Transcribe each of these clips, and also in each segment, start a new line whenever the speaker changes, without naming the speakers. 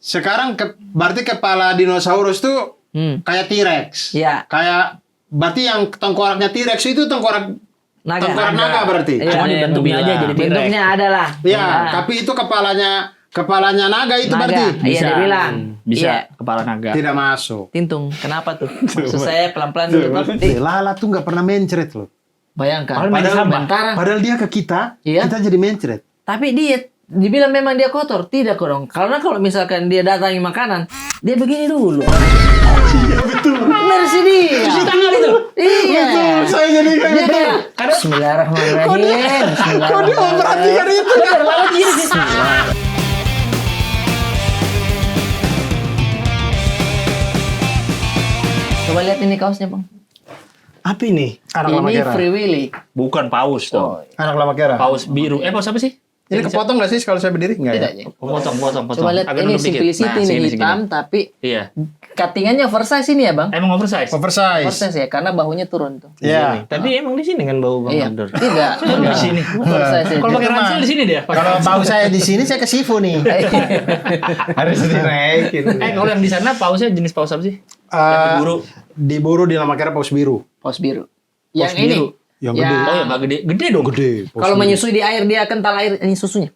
Sekarang berarti kepala dinosaurus tuh kayak T-Rex.
Iya.
Kayak berarti yang tengkoraknya T-Rex itu tengkorak naga berarti.
Iya,
Cuma dibentuknya aja jadi T-Rex.
bentuknya adalah.
Iya, tapi itu kepalanya naga itu
Naga.
berarti.
Iya, dia bilang.
Bisa
Iya.
kepala naga.
Tidak masuk.
Tintung, kenapa tuh? Maksud saya pelan-pelan dulu. Bang.
Lala tuh nggak pernah mencret loh.
Bayangkan.
Padahal dia ke kita,
Iya.
kita jadi mencret.
Tapi dia dibilang memang dia kotor, tidak kok dong. Karena kalau misalkan dia datangi makanan, dia begini dulu.
Iya betul.
Mercy dia.
Cuci tangan itu.
Iya.
Betul, saya jadi kayak
Dia
betul.
kayak Bismillahirrahmanirrahim.
Kok dia memperhatikan itu ya?
Coba lihat ini kaosnya, Bang.
Apa ini? Anak lama
Ini
kera.
Free Willy.
Bukan paus
Oh,
tuh.
Anak lama kera.
Paus biru. Paus apa sih?
Ini kepotong nggak sih kalau saya berdiri? Enggak ya?
tidak ya.
Potong.
Coba lihat
Agak
ini
nunduk dikit.
simplicity
Nah,
nih
segini.
hitam tapi
Iya.
cuttingannya oversize ini ya, Bang.
Emang oversize.
Oversize.
Oversize ya, karena bahunya turun tuh.
Iya.
Tapi emang di sini kan bau Bang
Iya.
Abdur.
Tidak.
Di sini.
Oversize ya.
Kalau pakai
Itu mah.
ransel di sini dia.
Kalau bau saya di sini saya ke Sifu nih.
Harus dinaikin.
Kalau yang di sana pausnya jenis paus apa sih?
Diburu. Diburu di lama kera paus biru.
Paus biru. Yang
biru.
ini.
Yang
Ya.
gede.
Oh ya nggak gede. Gede dong.
Gede. paus
Kalau
biru.
menyusui di air dia kental air ini susunya.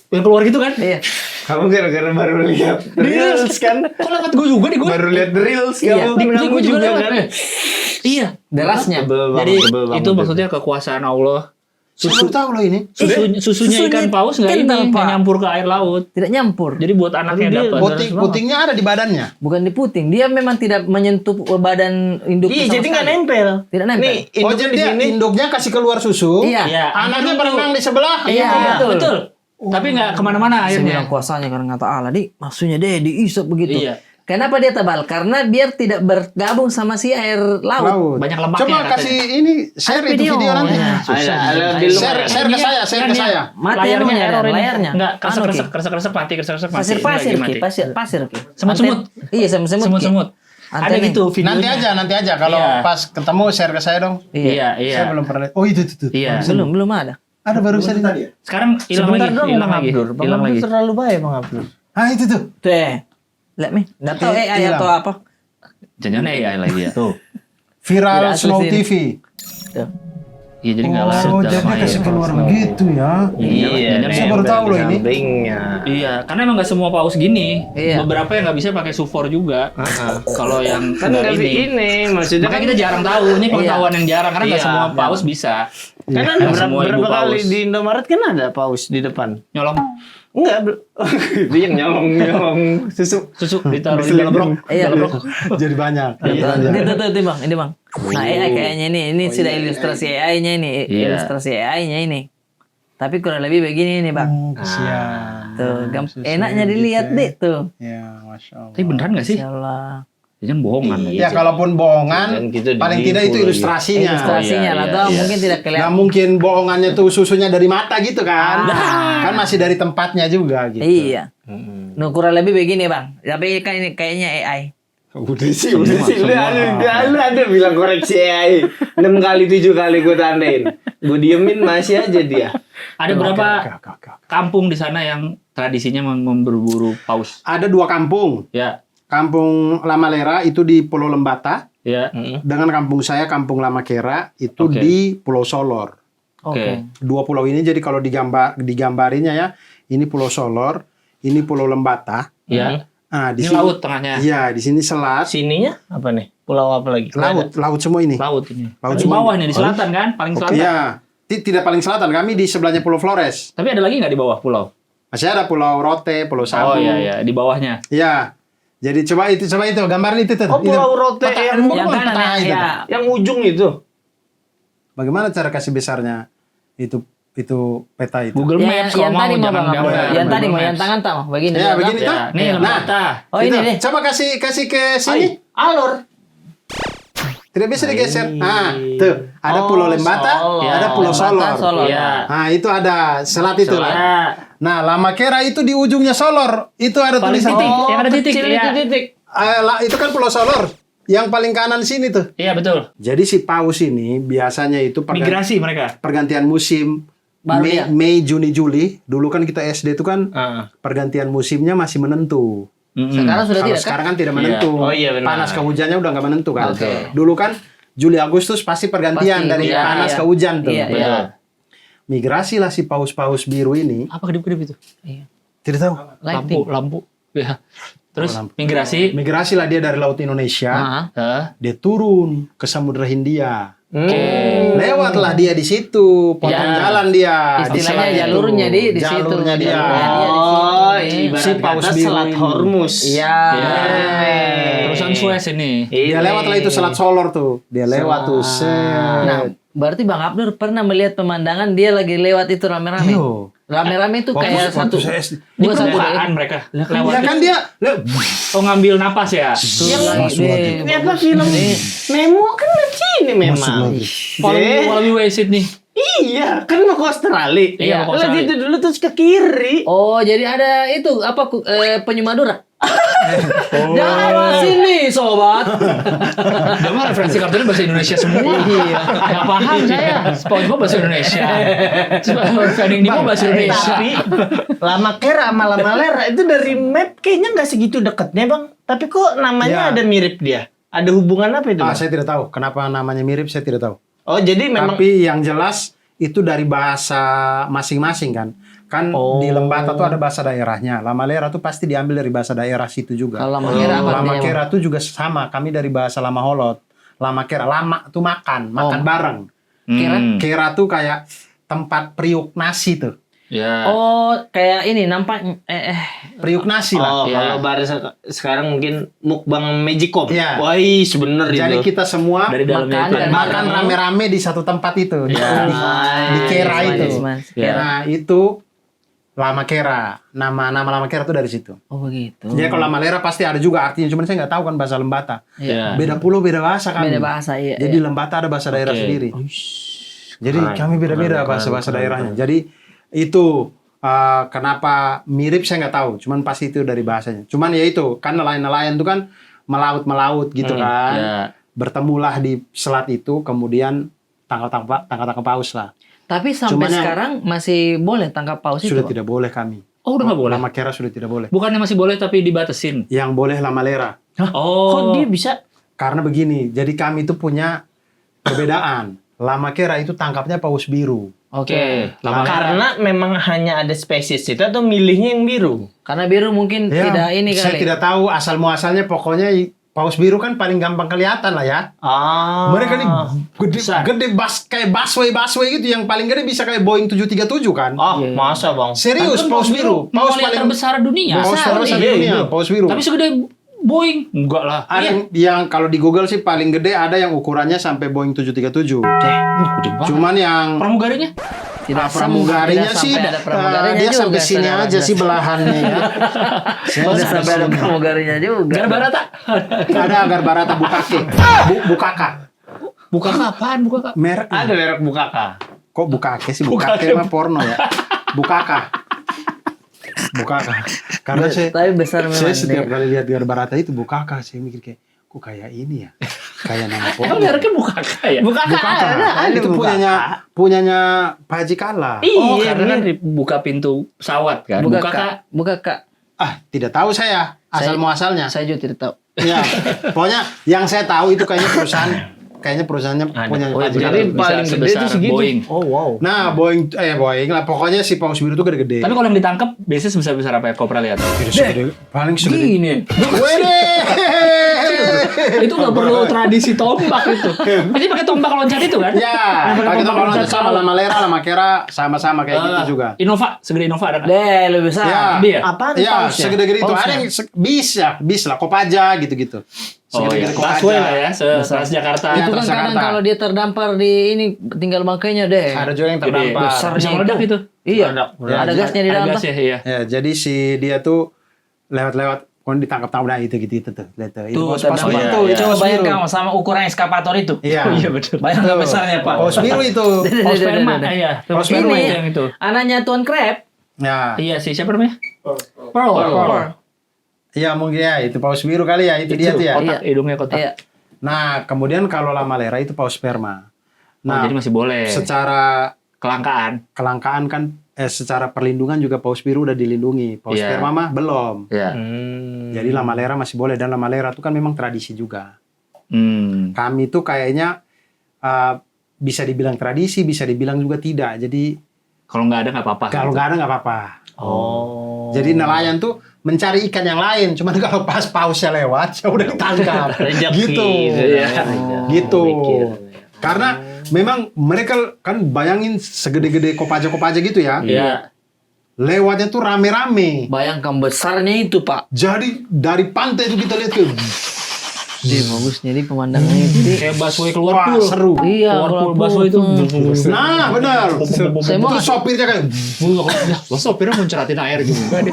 Yang keluar gitu kan?
Iya.
Kamu gara-gara baru lihat Reels kan?
Kok lewat gue juga nih gue?
Baru lihat Reels
Iya.
kamu juga kan?
Iya.
Derasnya.
Jadi itu maksudnya kekuasaan Allah.
Saya baru tahu loh ini.
Susunya ikan paus nggak ini
kental, Pak.
nggak nyampur ke air laut.
Tidak nyampur.
Jadi buat anaknya dapat.
Putingnya ada di badannya.
Bukan di puting. Dia memang tidak menyentuh badan induk.
Iya, jadi nggak nempel.
Tidak nempel.
Nih,
Oh
induk
jadi
di
dia
sini.
induknya kasih keluar susu.
Iya.
Iya.
Anaknya berenang di sebelah.
Iya,
betul. Tapi nggak kemana-mana
Saya
airnya.
bilang kuasanya karena kata Allah. Maksudnya dia diisap begitu.
Iya.
Kenapa dia tebal? Karena biar tidak bergabung sama si air laut.
Banyak lemaknya
Coba
katanya.
kasih ini share itu video nanti.
videonya.
Ada di luar.
Share ke saya, share ke saya.
Mati
Layarnya
anunya,
error ini.
layarnya.
Enggak,
Anu, Ki.
kresek mati.
Pasir-pasir,
Lagi
Ki.
mati.
Pasir, Ki.
Semut-semut.
Anten- Iya, semut-semut. Ki.
Semut-semut. Ada
Antennya.
gitu videonya.
Nanti aja kalau
Iya.
pas ketemu share ke saya dong.
Iya.
Iya.
Saya belum pernah lihat. Oh itu.
Iya.
Belum ada.
Ada barusan tadi.
Sekarang hilang
Sebentar
lagi.
dong
Hilang
Bang
lagi.
Abdur. Bang
Hilang
Abdur
lagi.
terlalu baik Bang Abdur.
Ah itu tuh.
Tuh. Let me. Nggak tahu AI
Hilang.
atau apa.
Jangan AI lagi ya. Tuh.
Viral
Tidak
Snow
asli
TV.
Tuh.
Iya jadi nggak larut
Oh
dalam
jadi
air.
kasih keluar begitu ya.
Iya.
Saya baru tahu loh ini.
Sampingnya.
Iya, karena emang nggak semua paus gini.
Iya.
Beberapa yang nggak bisa pakai sufor juga. Kalau yang
Kan
nggak
nggak ini maksudnya
Makanya
kan
kita jarang tahu. Ini pengetahuan yang jarang karena nggak
Iya.
semua paus bisa.
kan ada
Nggak semua ibu
berapa kali
paus.
di Indomaret kan ada paus di depan.
Nyolong
Enggak, itu yang nyolong susu.
susu ditaruh di dalam rok.
Iya.
Dalam rok.
Jadi banyak.
Ini bang, ini bang. Nah AI kayaknya ini sudah ilustrasi AI-nya ini,
Iya.
ilustrasi AI-nya ini. Tapi kurang lebih begini nih bang.
Kasihan.
Tuh, enaknya dilihat deh tuh.
Ya, masya Allah.
Tapi beneran nggak sih?
Insya Allah.
Jangan bohongan.
Ya kalaupun bohongan,
Dan gitu
paling
ditipu
tidak itu
lagi.
ilustrasinya.
Ilustrasinya
iya,
lah,
iya,
atau
iya.
mungkin tidak
Nggak
kelihatan.
mungkin bohongannya tuh susunya dari mata gitu kan. Kan masih dari tempatnya juga gitu.
Iya. Nah, kurang lebih begini bang. Tapi kan ini kayaknya AI.
Udah sih. Lu ada bilang koreksi AI. 6 kali 7 kali gue tandain. Gue diemin masih aja dia.
Ada berapa
Oke.
kampung di sana yang tradisinya berburu paus?
Ada 2 kampung.
Ya,
Kampung Lama Lera itu di Pulau Lembata.
ya.
Dengan kampung saya, Kampung Lama Kera, itu
Oke.
di Pulau Solor.
Oke.
2 pulau ini jadi kalau digambarinya ya, ini Pulau Solor, ini Pulau Lembata.
Ya.
Nah, di
Ini
sini
laut tengahnya.
Iya, di sini selat,
Sininya apa nih? Pulau apa lagi?
laut semua ini.
Laut ini.
Laut
Di
semua.
bawah nih di selatan kan, paling selatan.
Iya, tidak paling selatan, kami di sebelahnya Pulau Flores.
Tapi ada lagi nggak di bawah pulau?
Masih ada Pulau Rote, Pulau Sabu.
Oh iya, di bawahnya.
Iya. Jadi coba itu gambarin itu tuh.
Oh, Pulau Rote yang
Yang kanan
peta itu.
ya.
yang ujung itu.
Bagaimana cara kasih besarnya itu peta itu?
Google Maps kalau
yang
mau
tadi mau
jangan
bang.
gambar.
Yang tadi mau
Google
yang
Maps.
tangan tak mau begini.
Ya,
Bang.
begini
Ya,
tuh.
nih
Nah,
Lembata.
Oh ini
Itu.
nih.
Coba kasih ke sini.
Alor.
Tidak bisa digeser. Nah, tuh ada Pulau Lembata,
Solor.
ada Pulau
Lembata,
Solor.
Solor.
Iya.
Nah, itu ada selat itu
Selat.
lah. Nah, Lama Kera itu di ujungnya Solor. Itu ada
Paling
tulisan.
titik, yang ada titik.
Kecil
Iya.
itu titik.
Itu kan Pulau Solor. Yang paling kanan sini tuh.
Iya betul.
Jadi si paus ini biasanya itu
Migrasi mereka.
pergantian musim
Baru
Mei,
dia.
Mei, Juni, Juli. Dulu kan kita SD itu kan
Ah.
pergantian musimnya masih menentu.
Sekarang sudah
Kalau
tidak kan?
sekarang kan tidak menentu.
Oh iya, benar.
Panas ke hujannya udah nggak menentu kan.
Oke.
Dulu kan Juli Agustus pasti pergantian
Pasti,
dari
iya,
panas
iya.
ke hujan tuh.
Iya,
Betul.
Migrasi lah si paus-paus biru ini.
Apa kedip-kedip itu?
Iya.
Tidak tahu.
Lighting.
Lampu. Ya. Terus
lampu.
migrasi.
Migrasi lah dia dari laut Indonesia.
Ah.
Hah?
Dia turun ke Samudra Hindia.
Oh.
Lewatlah dia di situ, potong
Ya.
jalan dia. di
Istilahnya
selat itu.
jalurnya di situ.
Jalurnya dia.
Jalurnya dia di
Oh,
situ.
ibarat
Si paus
kata
biru
Selat
ini.
Hormuz.
Iya.
Terusan Suez ini.
Dia lewat lah itu Selat Solor tuh. Dia lewat tuh. Set.
Nah, berarti Bang Abdur pernah melihat pemandangan dia lagi lewat itu rame-rame.
Iyo.
Rame-rame itu kayak satu.
saya SD.
Ini
Bukan satu
permukaan mereka.
Ya
Lewat.
kan dia
Oh ngambil napas ya.
Ternyata film Nemo kan sini memang.
Kalau lebih wasted nih.
Iya, kan mau ke Australia.
Iya, mau ke
Lagi
Australia.
itu dulu terus ke kiri.
Oh, jadi ada itu apa penyu Madura? Jangan lewat sini, sobat.
Dia mah referensi kartunya bahasa Indonesia semua.
Iya.
Gak paham saya. SpongeBob bahasa Indonesia. Finding Nemo bahasa Indonesia.
Tapi Lama Kera sama Lama Lera itu dari map kayaknya nggak segitu deketnya bang. Tapi kok namanya
Ya.
ada mirip dia? Ada hubungan apa itu? Bang?
saya tidak tahu. Kenapa namanya mirip, saya tidak tahu.
Oh jadi memang.
Tapi yang jelas itu dari bahasa masing-masing kan. Kan di Lembata tuh ada bahasa daerahnya. Lamalera tuh pasti diambil dari bahasa daerah situ juga.
Kalau Lama Kera apa
Lama
artinya,
Kera tuh juga sama. Kami dari bahasa Lama Holot. Lama Kera, lama tuh makan bareng.
Kera?
Kera tuh kayak tempat periuk nasi tuh.
Ya.
Oh, kayak ini nampak
Periuk nasi lah.
Oh,
Ya.
kalau baru sekarang mungkin mukbang Magicom.
Iya.
Wah, sebener
Jadi
itu.
kita semua
Dari dalamnya
makan
itu.
dan
makan rame-rame di satu tempat itu.
Ya.
Di Kera itu.
Ya.
Nah, itu Lama Kera. Nama Lama Kera tuh dari situ.
Oh begitu.
Jadi kalau Lama Lera pasti ada juga artinya, cuman saya nggak tahu kan bahasa Lembata.
Ya.
Beda pulau, beda bahasa kan.
Beda bahasa, iya.
Jadi Lembata ada bahasa daerah
Oke.
sendiri. Jadi
Keren,
kami beda-beda bahasa-bahasa daerahnya. Jadi itu kenapa mirip saya nggak tahu. Cuman pasti itu dari bahasanya. Cuman ya itu kan nelayan-nelayan itu kan melaut gitu kan.
Ya.
Bertemulah di selat itu, kemudian tangkap paus lah.
Tapi sampai
Cuman yang-
sekarang masih boleh tangkap paus itu.
Sudah
Bang?
tidak boleh kami.
Oh udah nggak boleh.
Lama Kera sudah tidak boleh.
Bukannya masih boleh tapi dibatasin.
Yang boleh Lama Lera.
Oh.
Kok dia bisa?
Karena begini, jadi kami itu punya perbedaan. Lama Kera itu tangkapnya paus biru.
Oke.
Lama
Karena memang hanya ada spesies itu atau milihnya yang biru?
Karena biru mungkin tidak ini
saya
kali.
tidak tahu asal muasalnya, pokoknya paus biru kan paling gampang kelihatan lah ya.
Ah.
Mereka nih gede kayak busway gitu, yang paling gede bisa kayak Boeing 737 kan.
Oh, masa bang?
Serius, paus biru. Paus
Mamalia
paling
terbesar dunia.
paus terbesar
iya,
dunia,
iya.
paus biru.
Tapi segede Boeing. Enggak lah.
Ada yang kalau di Google sih paling gede ada yang ukurannya sampai Boeing 737.
Gede banget.
Cuman yang
Pramugarinya?
Tidak
pramugarinya
tidak
sih
sampai ada pramugarinya
dia
juga,
sampai sini
saudara.
aja sih belahannya ya.
Tidak sampai ada pramugarinya juga.
Gar Barata.
Ada agar barata bukake. Bukaka.
Buka kapan? Buka kapan?
Merek
Ada merek Bukaka.
kok bukake sih? Bukake mah porno ya. Bukaka. Karena
Tapi besar memang.
saya setiap
dia.
kali lihat agar barata itu bukaka, saya mikir kayak kok kayak ini ya. Kayak nama
Emang
porno.
mereknya buka ya?
Bukaka ada
Itu punyanya Pak Haji Kala.
Oh,
Iya,
karena kan
mirip.
buka pintu pesawat kan.
Buka
Buka
kak. Buka kak.
Tidak tahu saya asal muasalnya.
Saya juga tidak tahu.
Ya, pokoknya yang saya tahu itu kayaknya perusahaannya punya
Oh,
Haji
Jadi
Kala.
paling gede
sebesar
itu segitu.
Boeing.
Oh wow.
Nah, Boeing lah. Pokoknya si paus biru itu gede-gede.
Tapi kalau yang ditangkap biasanya sebesar-besar apa ya? Kau pernah lihat?
Paling segede.
Gini. Itu nggak perlu tradisi tombak itu. Jadi pakai tombak loncat itu kan?
Ya, pakai tombak loncat sama
tahu.
Lama Lera, Lama Kera sama-sama kayak gitu juga.
Innova, segede Innova ada nggak?
Deh, lebih besar.
Ya.
Dia.
Apaan
Ya,
pausnya?
segede-gede itu.
Pausnya.
Ada yang bis lah, Kopaja gitu-gitu.
Oh iya,
Segede-gede
busway lah
Kopaja.
ya, Transjakarta.
Ya,
Itu kan
Transjakarta.
kadang kalau dia terdampar di ini tinggal bangkainya deh.
Ada juga yang
Gede.
terdampar.
Besarnya
Bisa meledak itu.
Iya.
Meledak.
Ada
Ya,
gasnya di
Ada
dalam.
gas
tuh.
ya, iya.
Ya, jadi si dia tuh lewat-lewat kon ditangkap-tangkap nah itu gitu tuh. Lihat tuh. Itu paus
terdampar.
biru
iya,
tuh,
iya.
itu
Coba
paus biru.
bayangkan sama ukuran ekskavator itu.
Iya.
Iya betul.
Bayangkan besarnya Pak.
Paus biru itu.
Paus sperma,
Deh.
iya.
Paus
Sperma
sperma
itu yang itu.
Anaknya Tuan Crab.
Ya.
Iya sih, siapa namanya?
Pearl.
Iya, mungkin ya itu paus biru kali ya, itu dia tuh ya.
Kotak, hidungnya kotak.
Iya.
Nah, kemudian kalau Lama Lera itu paus sperma.
Oh, jadi masih boleh.
Secara kelangkaan kan secara perlindungan juga paus biru udah dilindungi, paus
Iya.
sperma mah belum.
Ya.
Jadi lamalera masih boleh, dan lamalera itu kan memang tradisi juga. Kami tuh kayaknya bisa dibilang tradisi, bisa dibilang juga tidak. Jadi
Kalau nggak ada nggak apa-apa.
kalau
gitu.
nggak ada nggak apa-apa.
Oh.
Jadi nelayan tuh mencari ikan yang lain, cuman kalau pas pausnya lewat ya udah ditangkap.
Rezeki,
Gitu.
ya.
Gitu.
Mikir.
Karena memang mereka kan bayangin segede-gede kopaja-kopaja gitu ya.
Iya.
Lewatnya tuh rame-rame.
Bayangkan besarnya itu, Pak.
Jadi dari pantai itu kita lihat ke
Bagus. Jadi pemandangannya itu.
Kayak busway keluar
wah,
pool.
seru.
Iya,
Keluar
kalau
pool busway itu.
Nah, benar.
Saya mau
Terus sopirnya kayak
Lo sopirnya muncratin air juga.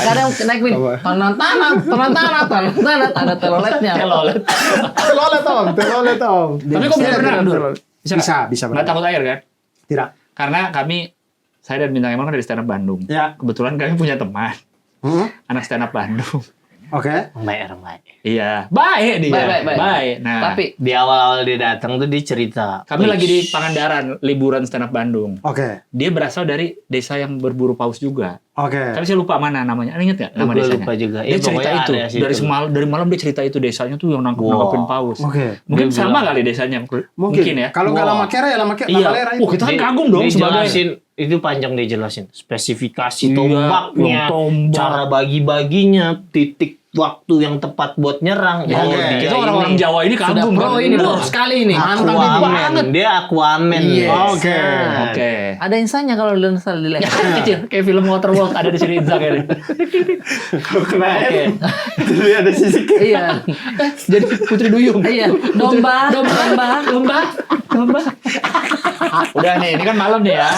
kadang naik win. Tanah, ada teloletnya.
Telolet.
telolet om.
Tapi kok bisa berenang, Dur?
Bisa
Nggak
berenang.
takut air kan?
Tidak.
Karena saya dan Bintang Emon kan dari stand up Bandung.
Ya.
Kebetulan kami punya teman, anak stand up Bandung.
Oke.
Baik.
Iya, baik dia.
Baik.
Nah,
Tapi
Di awal-awal dia datang tuh dia cerita.
kami lagi di Pangandaran, liburan stand up Bandung.
Oke.
Dia berasal dari desa yang berburu paus juga.
Oke.
Tapi saya lupa mana namanya. Anda ingat nggak nama
Gua
desanya?
lupa juga.
Dia
Iya,
cerita
pokoknya
itu.
area situ.
Dari malam dia cerita itu desanya tuh yang nangkepin paus.
Oke.
Mungkin
Dia
sama
bilang-
kali desanya.
Mungkin
ya.
Kalau nggak
Wah.
lama kera ya lama
Iya.
lera itu.
Oh, kita kan kagum dong
Dia
sebagai
jelasin, itu panjang dia jelasin spesifikasi
Iya,
tombaknya,
yang tombak.
cara bagi-baginya, titik waktu yang tepat buat nyerang.
Oke,
dia
itu orang-orang
ini
Jawa ini
sudah
kagum
pro
kan?
ini,
Wah,
pro sekali ini.
Mantap ini.
Aquaman. Dia Aquaman.
Yes.
Oke.
Oke.
Ada insanya kalau lu install di laptop.
Kecil, kayak film Waterworld ada di sini Inzak ini.
Kena
Oke.
Itu ada sisi
Iya.
Jadi Putri Duyung.
Iya. Domba.
Udah nih, ini kan malam nih ya.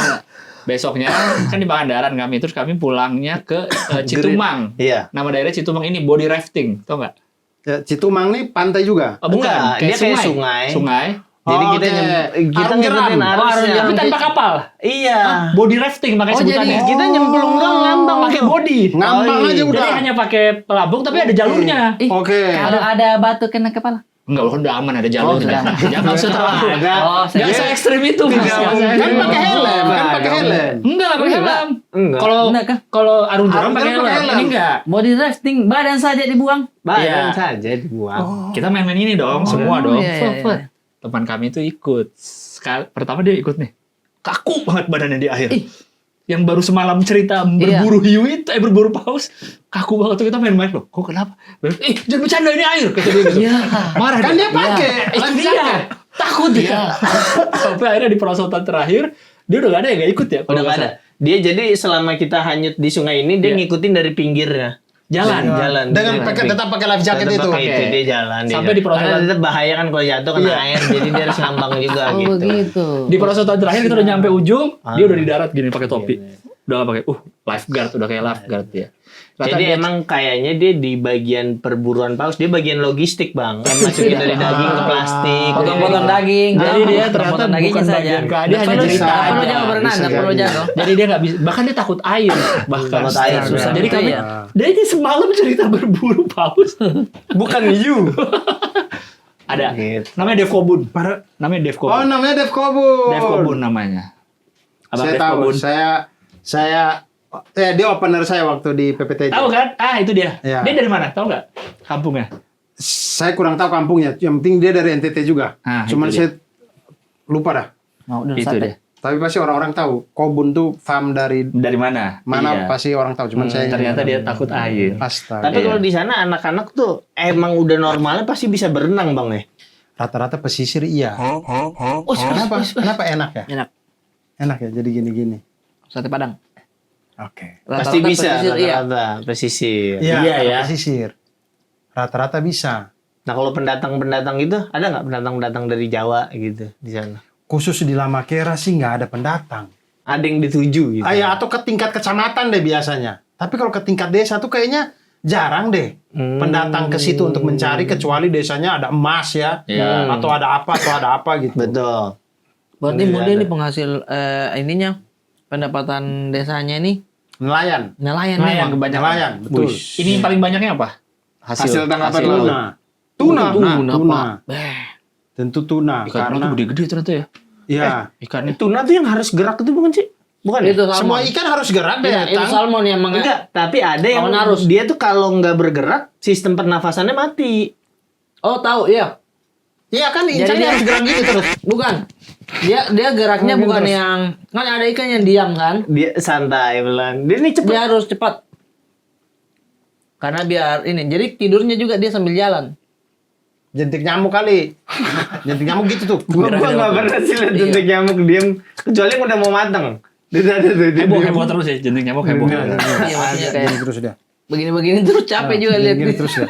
Besoknya kan di Pangandaran kami, terus kami pulangnya ke Citumang.
Iya.
Nama daerah Citumang ini body rafting, tau nggak?
Ya, Citumang nih pantai juga.
Oh, bukan,
Enggak, dia kayak sungai.
Sungai.
Jadi
Oh,
kita
oke.
kita
Arung jeram.
ngikutin arusnya.
Tapi tanpa kapal.
Iya.
Body rafting makanya
Oh,
sebutannya.
jadi
Kita nyemplung dong ngambang.
Pakai body.
Ngambang aja udah.
Jadi hanya pakai pelabung tapi ada jalurnya.
Ih,
Oke.
Kalau ada batu kena kepala.
Enggak, kan udah aman ada jalurnya.
sudah.
Jangan usah terlalu.
Oh,
Enggak se ekstrim itu. Mas.
Kan pakai helm, kan pakai helm.
Enggak, enggak pakai helm.
Enggak.
Kalau
Enggak kah?
kalau arung jeram
Arung
pakai
jeram pakai
helm.
helm.
Ini enggak.
Body rafting badan saja dibuang.
Iya.
Badan saja dibuang.
Kita main-main ini dong, semua dong.
iya, iya, iya.
Teman kami itu ikut. Pertama dia ikut nih. Kaku banget badannya di air.
Ih.
Yang baru semalam cerita berburu hiu itu, berburu paus. Kaku banget tuh kita main-main loh. Kok kenapa? Jangan bercanda ini air. Kata dia gitu.
Iya.
Marah
Kan dia pakai
Itu
life
dia.
jacket.
Takut dia. Sampai akhirnya di perosotan terakhir, dia udah gak ada yang gak ikut ya.
Udah nggak ada. Dia jadi selama kita hanyut di sungai ini dia
Iya.
ngikutin dari pinggirnya.
Jalan.
Dengan tetap pakai life jacket
Tetap
itu.
pakai itu dia jalan.
Sampai di perosotan.
Karena tetap bahaya kan kalau jatuh kena
Iya.
air, jadi dia harus ngambang juga
Oh,
gitu.
begitu.
Di perosotan terakhir kita udah nyampe ujung, dia udah di darat gini pakai topi. Udah gak pakai, lifeguard, udah kayak lifeguard ya. Ternyata
Jadi
dia-
emang kayaknya dia di bagian perburuan paus, dia bagian logistik bang. Yang masukin dari daging ke plastik.
Potong-potong daging.
Jadi dia ternyata
potong dagingnya
bukan
saja.
bagian dia hanya
Perlu
cerita
nggak perlu
aja.
jago berenang,
Bisa
nggak perlu
jadi.
jago.
Jadi dia nggak bisa, bahkan dia takut air, bahkan
Takut air,
susah.
ya.
Jadi kami,
Iya.
dia ini semalam cerita berburu paus.
Bukan you.
Ada,
Gitu.
namanya Dev Kobun.
Para-
Namanya Dev
Oh,
Kobun.
namanya Dev Kobun.
Dev Kobun namanya. Abang
Saya
Dev
tahu.
Kobun.
Dia opener saya waktu di PPT.
Tahu kan? Itu dia.
Iya.
Dia dari mana? Tahu nggak? Kampungnya.
Saya kurang tahu kampungnya. Yang penting dia dari NTT juga.
Ah,
Cuman
itu dia.
saya lupa dah.
Mau udah
Itu dia.
Tapi pasti orang-orang tahu. Kobun tuh farm dari
Dari mana?
mana
Iya.
pasti orang tahu. Cuman saya
Ternyata dia takut air.
Astaga.
Tapi kalau di sana anak-anak tuh emang udah normalnya pasti bisa berenang bang ya.
Rata-rata pesisir iya.
Oh,
Kenapa? Kenapa enak ya?
Enak.
Enak ya. Jadi gini-gini.
Sate Padang.
Oke.
Pasti
Rata-rata
bisa
pesisir, iya.
rata-rata pesisir.
Iya, ya.
Pesisir. Rata-rata bisa.
Nah kalau pendatang-pendatang itu ada nggak pendatang-pendatang dari Jawa gitu di sana?
Khusus di Lamakera sih nggak ada pendatang.
Ada yang dituju gitu.
Ya, atau ke tingkat kecamatan deh biasanya. Tapi kalau ke tingkat desa tuh kayaknya jarang deh pendatang ke situ untuk mencari, kecuali desanya ada emas ya,
Iya.
atau ada apa gitu.
Betul.
Berarti
Iya,
mungkin
ada.
ini penghasil ininya pendapatan desanya ini
Nelayan.
nelayan
Nelayan
memang.
kebanyakan.
Nelayan, betul.
Ini paling banyaknya apa?
Hasil tangkapan
hasil
laut.
Tuna. Tuna.
Tuna,
Nah, tuna.
Pak.
Tentu tuna
Ikan tuna
karena
tuh gede-gede ternyata ya.
Iya.
Ikannya.
Tuna tuh yang harus gerak itu bukan sih? Bukan ya?
Itu salmon.
Semua ikan harus gerak deh.
Iya, itu
Tang.
salmon yang
Enggak, tapi ada yang
Lawan arus.
dia tuh kalau nggak bergerak, sistem pernafasannya mati.
Oh, tahu, iya.
Iya kan
Jadi
ikannya
dia-
harus gerak gitu terus.
Bukan. Dia geraknya
Mungkin
bukan
terus.
yang kan ada ikan yang diam kan?
Dia santai pelan. Dia ini cepet.
Dia harus cepat. Karena biar ini. Jadi tidurnya juga dia sambil jalan.
Jentik nyamuk kali. Jentik nyamuk gitu tuh.
Gua nggak pernah sih lihat jentik nyamuk diem, kecuali yang udah mau mateng. Dia ada tuh. dia
Heboh
diem.
heboh terus ya, jentik nyamuk heboh.
Iya,
Iya, maksudnya kayak
Gini terus dia.
begini-begini terus capek juga lihat.
Gini terus ya.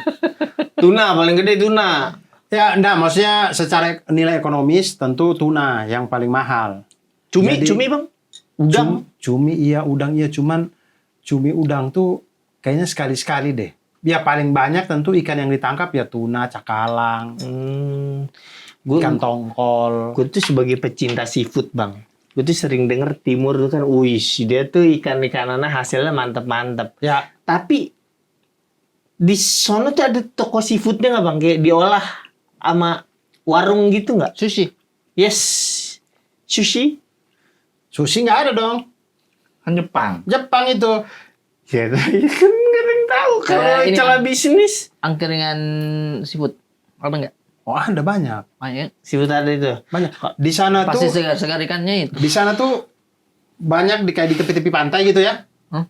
Tuna paling gede tuna.
Ya, enggak, maksudnya secara nilai ekonomis tentu tuna yang paling mahal.
Cumi,
Jadi-
cumi bang. Udang.
Cumi iya, udang iya, cuman cumi udang tuh kayaknya sekali-sekali deh. Ya paling banyak tentu ikan yang ditangkap ya tuna, cakalang, ikan tongkol.
Gue tuh sebagai pecinta seafood bang, gue tuh sering denger timur tuh kan, wih dia tuh ikan-ikanannya hasilnya mantep-mantep.
Ya,
Tapi di sono tuh ada toko seafoodnya nggak bang? Kayak diolah sama warung gitu nggak?
Sushi.
Yes, sushi.
sushi nggak ada dong.
Kan Jepang.
Jepang itu.
Ya kan nggak ada yang tahu kalau
Kayak ini,
celah
Bang.
bisnis.
Angkringan seafood. Ada nggak?
Oh, ada banyak.
Banyak.
Seafood ada itu.
Banyak. Di sana
Pasti
tuh
segar-segar ikannya itu.
di sana tuh banyak kayak di tepi-tepi pantai gitu ya.
Hah?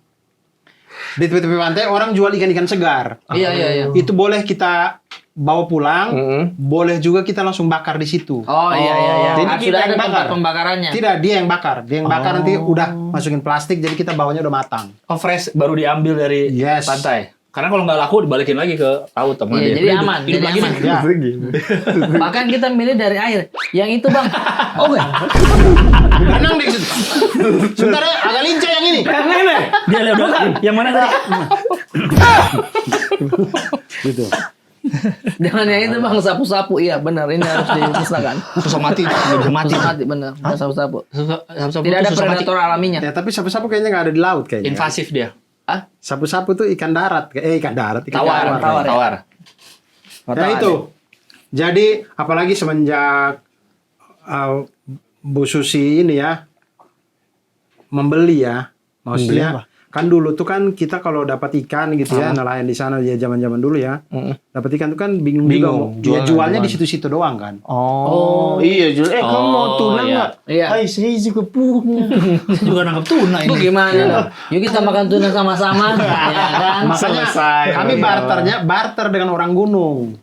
Di tepi-tepi pantai orang jual ikan-ikan segar.
Iya, iya, iya.
Itu boleh kita bawa pulang, boleh juga kita langsung bakar di situ.
Oh, iya, iya, iya.
Jadi
Ah,
kita
sudah
yang
ada
bakar?
tempat pembakarannya.
Tidak, dia yang bakar. Dia yang bakar nanti udah masukin plastik jadi kita bawanya udah matang.
Oh fresh baru diambil dari
Yes.
pantai. Karena kalau nggak laku dibalikin lagi ke laut sama
Iya,
dia.
jadi
Hidup-
aman,
hidup
jadi
lagi
aman.
nih.
Ya.
Bahkan kita milih dari air. Yang itu bang. Oh, enggak.
Berenang di situ. Sebentar ya, agak lincah yang ini.
Dia lihat udah. Yang mana tadi?
Gitu.
Jangan yang itu bang, sapu-sapu. Iya benar, ini harus dimusnahkan.
Susah mati, nggak bisa mati.
Susah mati benar, bukan sapu-sapu.
Sapu-sapu
Tidak
tuh
ada
susah mati.
predator alaminya.
Ya, tapi sapu-sapu kayaknya nggak ada di laut kayaknya.
Invasif dia.
Ah,
Sapu-sapu tuh ikan darat. Ikan darat. Ikan
Tawar,
tawar.
tawar.
Ya itu. Jadi apalagi semenjak Bu Susi ini ya membeli ya, maksudnya kan dulu tuh kan kita kalau dapat ikan gitu ya nelayan di sana ya zaman-zaman dulu ya, dapat ikan tuh kan bingung juga mau dia jualnya di situ-situ doang kan.
Oh, iya jual. Kamu mau tuna
iya.
nggak?
Iya.
Hai, saya juga punya.
Saya juga nangkap tuna
itu
ini.
gimana dong? Yuk kita makan tuna sama-sama, ya kan?
Makanya
Selesai.
kami barter dengan orang gunung.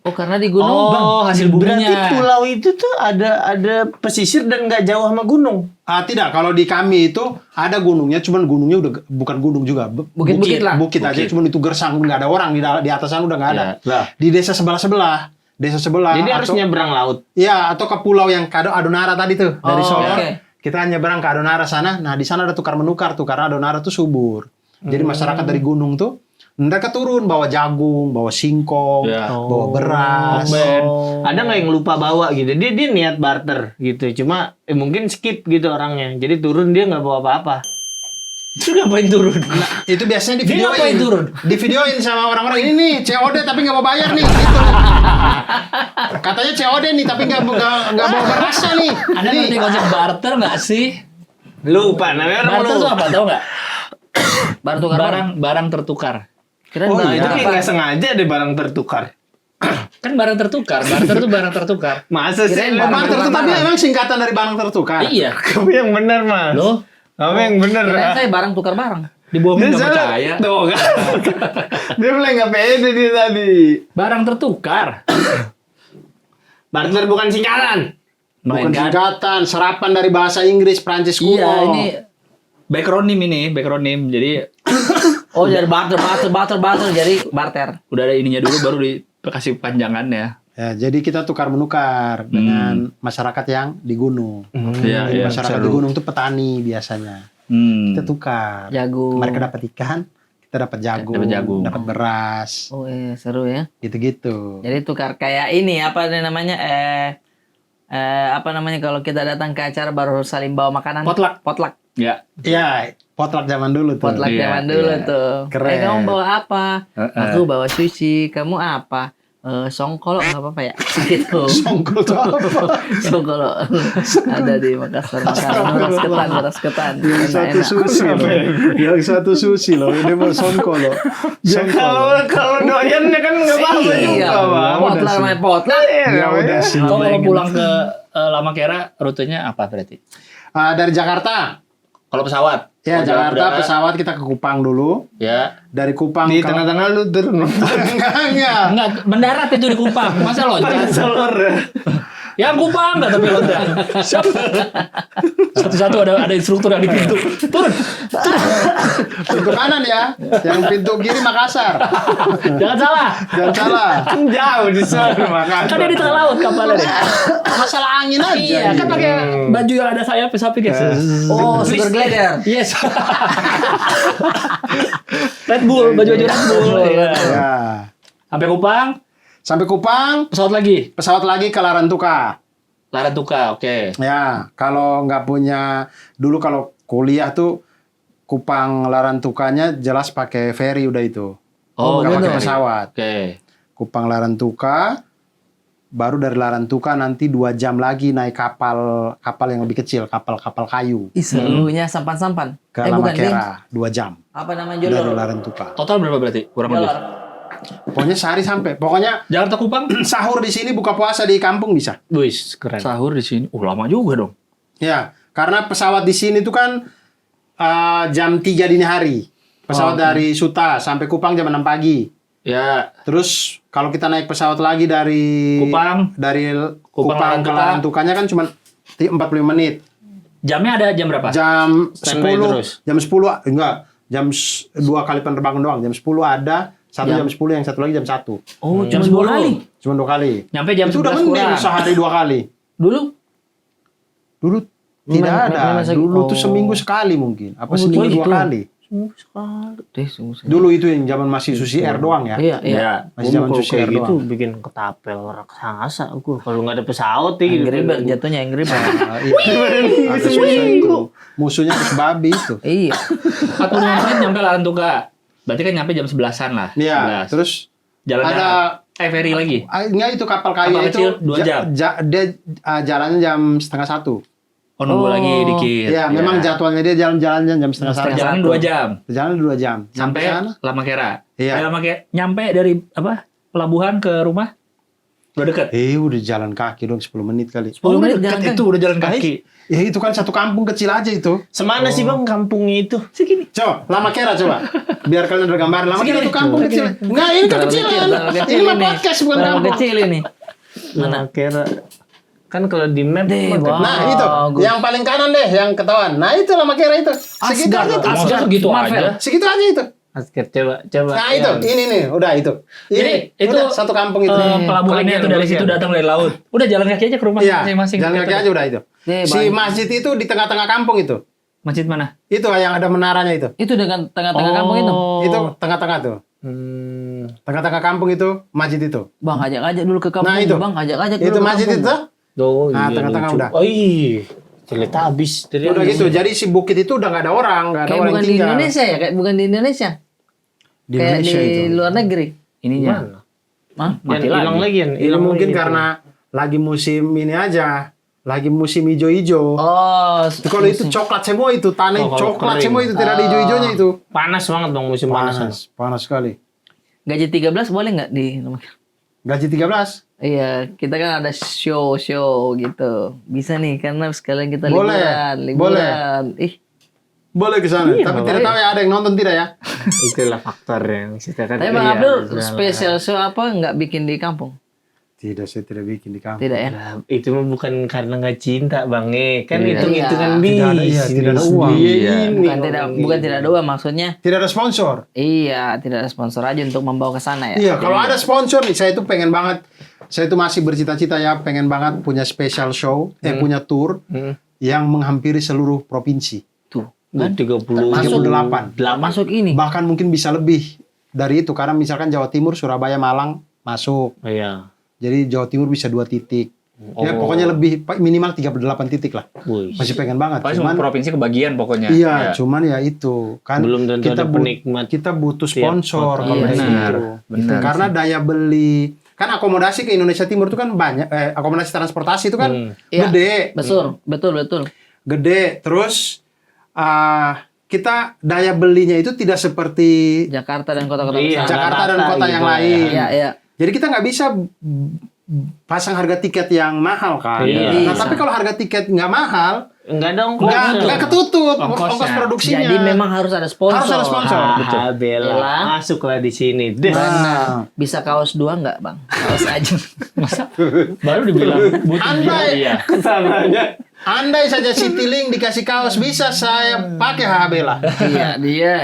Oh karena di gunung.
Oh, hasil
Berarti
buminya.
pulau itu tuh ada pesisir dan nggak jauh sama gunung.
Tidak, kalau di kami itu ada gunungnya, cuman gunungnya udah bukan gunung juga,
Bukit-bukit lah.
Bukit aja, cuman itu gersang, nggak ada orang di atas sana udah nggak ada.
Lah.
Di desa sebelah, desa sebelah.
Jadi harus nyebrang laut.
Ya, atau ke pulau yang ke Adonara tadi tuh dari
Oh,
Solo.
oke.
Kita nyebrang ke Adonara sana. Nah, di sana ada tukar menukar tuh karena Adonara tuh subur. Jadi masyarakat dari gunung tuh mereka turun bawa jagung, bawa singkong,
Ya.
bawa beras.
Ada nggak yang lupa bawa gitu? Dia niat barter gitu. Cuma mungkin skip gitu orangnya. Jadi turun dia nggak bawa apa-apa.
Terus ngapain turun?
Itu biasanya di
Dia ngapain turun?
Di videoin sama orang-orang ini nih COD tapi nggak mau bayar nih gitu. Katanya COD nih tapi nggak bawa berasnya nih.
Anda
Nih.
ngerti konsep barter nggak sih?
Lupa namanya orang
Barter tuh apa? Tahu nggak?
Baru tukar barang.
Barang tertukar.
Kira
Oh,
Nah,
iya.
itu kayak nggak sengaja deh barang tertukar.
Kan barang tertukar. Barter tuh barang tertukar.
Masa sih?
Kirain
Oh, barter tuh tapi
barang.
emang singkatan dari barang tertukar.
Iya.
Kamu yang benar mas.
Loh,
Kamu yang benar.
Kirain saya barang tukar barang.
dibohongin
Dia
nggak
salah.
percaya.
Tuh kan. Dia mulai nggak pede dia tadi.
Barang tertukar.
Barter bukan singkatan.
Bukan
Melainkan
singkatan, serapan dari bahasa Inggris, Prancis kuno.
iya ini backronym ini, backronym. Jadi
Oh jadi barter. Jadi barter.
udah ada ininya dulu baru dikasih panjangan ya.
Ya, jadi kita tukar menukar dengan masyarakat yang di gunung.
Iya,
Jadi
iya.
masyarakat di gunung tuh petani biasanya.
Hmm.
Kita tukar.
Jagung.
Mereka dapat ikan, kita dapat jagung,
Dapat jagung.
dapat beras,
Oh seru ya.
gitu-gitu.
Jadi tukar kayak ini apa namanya apa namanya kalau kita datang ke acara baru saling bawa makanan. Potluck.
Ya.
Iya, potluck zaman dulu tuh.
Potluck
Iya,
zaman dulu
iya.
tuh.
Keren.
Kamu bawa apa? Aku bawa sushi. Kamu apa? Songkolo nggak apa-apa ya? Gitu.
Songkol itu apa?
Songkolo ada di Makassar. Beras ketan.
Yang satu sushi loh. Yang satu sushi loh. Ini mau songkol loh.
Ya kalau doyan ya kan nggak apa-apa
Iya,
juga, Bang.
potlat namanya potlat.
Ya udah sih.
Kalau pulang ke Lamakera rutenya apa berarti?
Dari Jakarta.
Kalau pesawat?
Ya,
Kalau
Jakarta
udara,
pesawat kita ke Kupang dulu.
Ya.
Dari Kupang
Di
ke
tengah-tengah lu turun.
enggak.
Enggak, mendarat itu di Kupang. Masa loncat?
Telur.
Yang Kupang enggak tapi loncat. Satu-satu ada instruktur yang di pintu. Turun.
Pintu kanan ya. Yang pintu kiri Makassar.
Jangan salah.
Jangan salah.
Kan jauh di sana makan.
Kan dia di tengah laut kapalnya deh.
Masalah angin aja.
Iya, kan pakai baju yang ada sayap-sayap guys.
Oh, super glider.
Yes. Red Bull, baju-baju Red Bull. Iya.
Ya.
Sampai Kupang,
Sampai Kupang,
pesawat lagi
ke Larantuka.
Larantuka, oke.
Ya, kalau nggak punya dulu kalau kuliah tuh Kupang Larantukanya jelas pakai ferry udah itu.
Oh,
nggak pakai
gitu.
pesawat.
Oke.
Kupang Larantuka, baru dari Larantuka nanti 2 jam lagi naik kapal yang lebih kecil, kapal kayu
Ih, serunya sampan-sampan.
ke
Bukan, Ding.
Lamakera 2 jam
Apa namanya
dari
Jolor?
Larantuka.
Total berapa berarti? Kurang lebih.
Jolor.
Pokoknya sehari sampai. Pokoknya
Jakarta Kupang?
sahur di sini, buka puasa di kampung bisa.
Wis, keren.
Sahur di sini. Lama juga dong.
Ya, karena pesawat di sini tuh kan jam 3 dini hari. Pesawat dari Suta sampai Kupang jam 6 pagi.
Ya,
Terus kalau kita naik pesawat lagi dari
Kupang
Kupang ke
Larantuka.
Larantukanya kan cuma 45 menit.
jamnya ada jam berapa?
Jam
Standby
10,
terus.
jam 10 enggak, jam 2 kali penerbangan doang. Jam 10 ada, satu jam 10, yang satu lagi jam 1.
Oh,
Jam
cuma 2
10.
kali.
Cuma 2 kali.
Nyampe jam
Itu udah
11
mending
kurang.
sehari 2 kali.
Dulu
Dulu tidak ada.
memang
Dulu tuh
oh.
seminggu sekali mungkin. Apa
Oh,
seminggu
gitu.
2 kali.
sekali. Sungguh sekali.
Dulu itu yang zaman masih Susi Air doang ya.
Iya, iya.
Ya.
Masih zaman
Kalau
Susi
kayak
Air
gitu
doang.
bikin ketapel raksasa aku. Kalau nggak ada pesawat ya gitu.
Angry Bird jatuhnya Angry Bird.
Agak susah itu. Musuhnya terus babi itu.
Iya.
45 menit nyampe Larantuka. Berarti kan nyampe jam 11-an lah.
Iya,
11.
terus
Jalan
ada
darat. Ferry lagi.
enggak itu kapal kayu
Kapal
itu
kecil, 2 jam.
dia jalannya jam 12:30.
Oh, nunggu lagi dikit.
Iya, memang jadwalnya dia jalan-jalannya jam 12:30.
Jalan 2 jam.
Jalan 2 jam.
Sampai
sana.
Lamakera.
Iya.
Nyampe dari apa? Pelabuhan ke rumah. Udah deket.
Udah jalan kaki dong 10 menit kali.
10 menit
dekat
jalan kaki.
itu udah jalan kaki.
Ya itu kan satu kampung kecil aja itu.
Semana sih Bang kampungnya itu?
Segini.
Coba, Lamakera coba. Biar kalian ada gambaran. Lamakera itu kampung kecil. Enggak, ini
Terlalu
kecilan.
kecil
Ini mah
ini.
podcast bukan
Terlalu
kampung.
kecil ini.
Mana kira? Kan kalau di map
Deh,
mah
Bang.
Nah, itu.
Bagus.
Yang paling kanan deh, yang ketahuan. Nah, itu Lamakera itu. Segitu
Asgard,
aja itu.
Masa segitu
Marvel.
aja?
Segitu aja itu.
Asket coba.
Nah, itu. Ini nih, udah itu. Ini
Jadi itu
udah satu kampung itu.
pelabuhannya itu dari
Bagian.
situ datang dari laut. Udah jalan kaki aja ke rumah
Iya,
masing-masing.
jalan kaki aja udah itu. Si
banyak.
masjid itu di tengah-tengah kampung itu.
Masjid mana?
Itu yang ada menaranya itu.
Itu dengan tengah-tengah kampung itu.
Itu tengah-tengah tuh. Tengah-tengah kampung itu masjid itu.
Bang, ajak-ajak dulu ke kampung.
Nah, itu.
Bang, ajak-ajak dulu
Itu
ke
masjid
kampung.
itu.
Oh,
Nah,
iya,
tengah-tengah
lucu.
udah.
Oh iya. Cerita habis.
Udah gitu. Jadi si bukit itu udah nggak ada orang, nggak ada
Kayak
orang
bukan
yang
di
tinggal.
Indonesia ya? Kayak bukan di Indonesia.
Di
Kayak
Indonesia
di
itu.
luar negeri.
Ininya.
Mana?
Hah?
Yang hilang lagi kan?
Ini mungkin karena lagi musim ini aja. Lagi musim hijau-hijau.
Oh,
Kalau itu coklat semua itu, tanah
Oh, kalau
coklat
kering.
semua itu, tidak ada hijau-hijaunya itu.
Panas banget Bang musim panas.
Panas sekali.
gaji 13 boleh nggak di
Gaji 13?
Iya, kita kan ada show gitu. Bisa nih karena sekalian kita
Boleh,
liburan. Ih,
Boleh ke sana, tapi tidak tahu ya ada yang nonton tidak ya?
Itulah faktor yang kita kan.
tapi Bang Abdul spesial show apa nggak bikin di kampung?
Tidak, saya tidak bikin di kampung.
Tidak ya?
Nah, itu mah bukan karena nggak cinta Bang Kan
Iya.
hitung-hitungan
Tidak ada, iya, tidak ada uang.
Bukan tidak ada uang, maksudnya
Tidak ada sponsor.
iya, tidak ada sponsor aja untuk membawa ke sana ya.
Iya, kalau ada sponsor nih, saya itu pengen banget. Saya itu masih bercita-cita ya, pengen banget punya special show, punya tour yang menghampiri seluruh provinsi.
Tuh.
Kan 30
Masuk
38.
Masuk ini.
Bahkan mungkin bisa lebih dari itu, karena misalkan Jawa Timur, Surabaya, Malang masuk.
Oh iya.
Jadi Jawa Timur bisa 2 titik. Ya pokoknya lebih minimal 38 titik lah.
Wih.
Masih pengen banget.
Pokoknya semua
Cuman
provinsi kebagian pokoknya.
iya, cuman ya itu kan
Belum tentu ada penikmat.
kita butuh sponsor
Iya,
kalau kayak
benar,
gitu.
benar.
Karena daya beli kan akomodasi ke Indonesia Timur itu kan banyak, akomodasi transportasi itu kan
Iya,
gede.
betul.
Gede. Terus kita daya belinya itu tidak seperti
Jakarta dan kota-kota
Iya.
besar.
Jakarta dan
Jakarta
kota
gitu
yang
ya.
lain.
Iya.
Jadi kita nggak bisa pasang harga tiket yang mahal kan.
Iya.
Nah, tapi kalau harga tiket nggak mahal,
Enggak dong,
nggak ketutup
Ongkosnya.
ongkos produksinya.
Jadi memang harus ada sponsor.
Harus ada sponsor.
Ah, Bella.
Bella.
Masuklah di sini. Des.
Benar. Bisa kaos 2 nggak, Bang? Kaos aja.
Baru dibilang butuh
Andai.
iya.
Kesananya.
Andai saja Citylink dikasih kaos, bisa saya pakai Habela.
Iya, dia.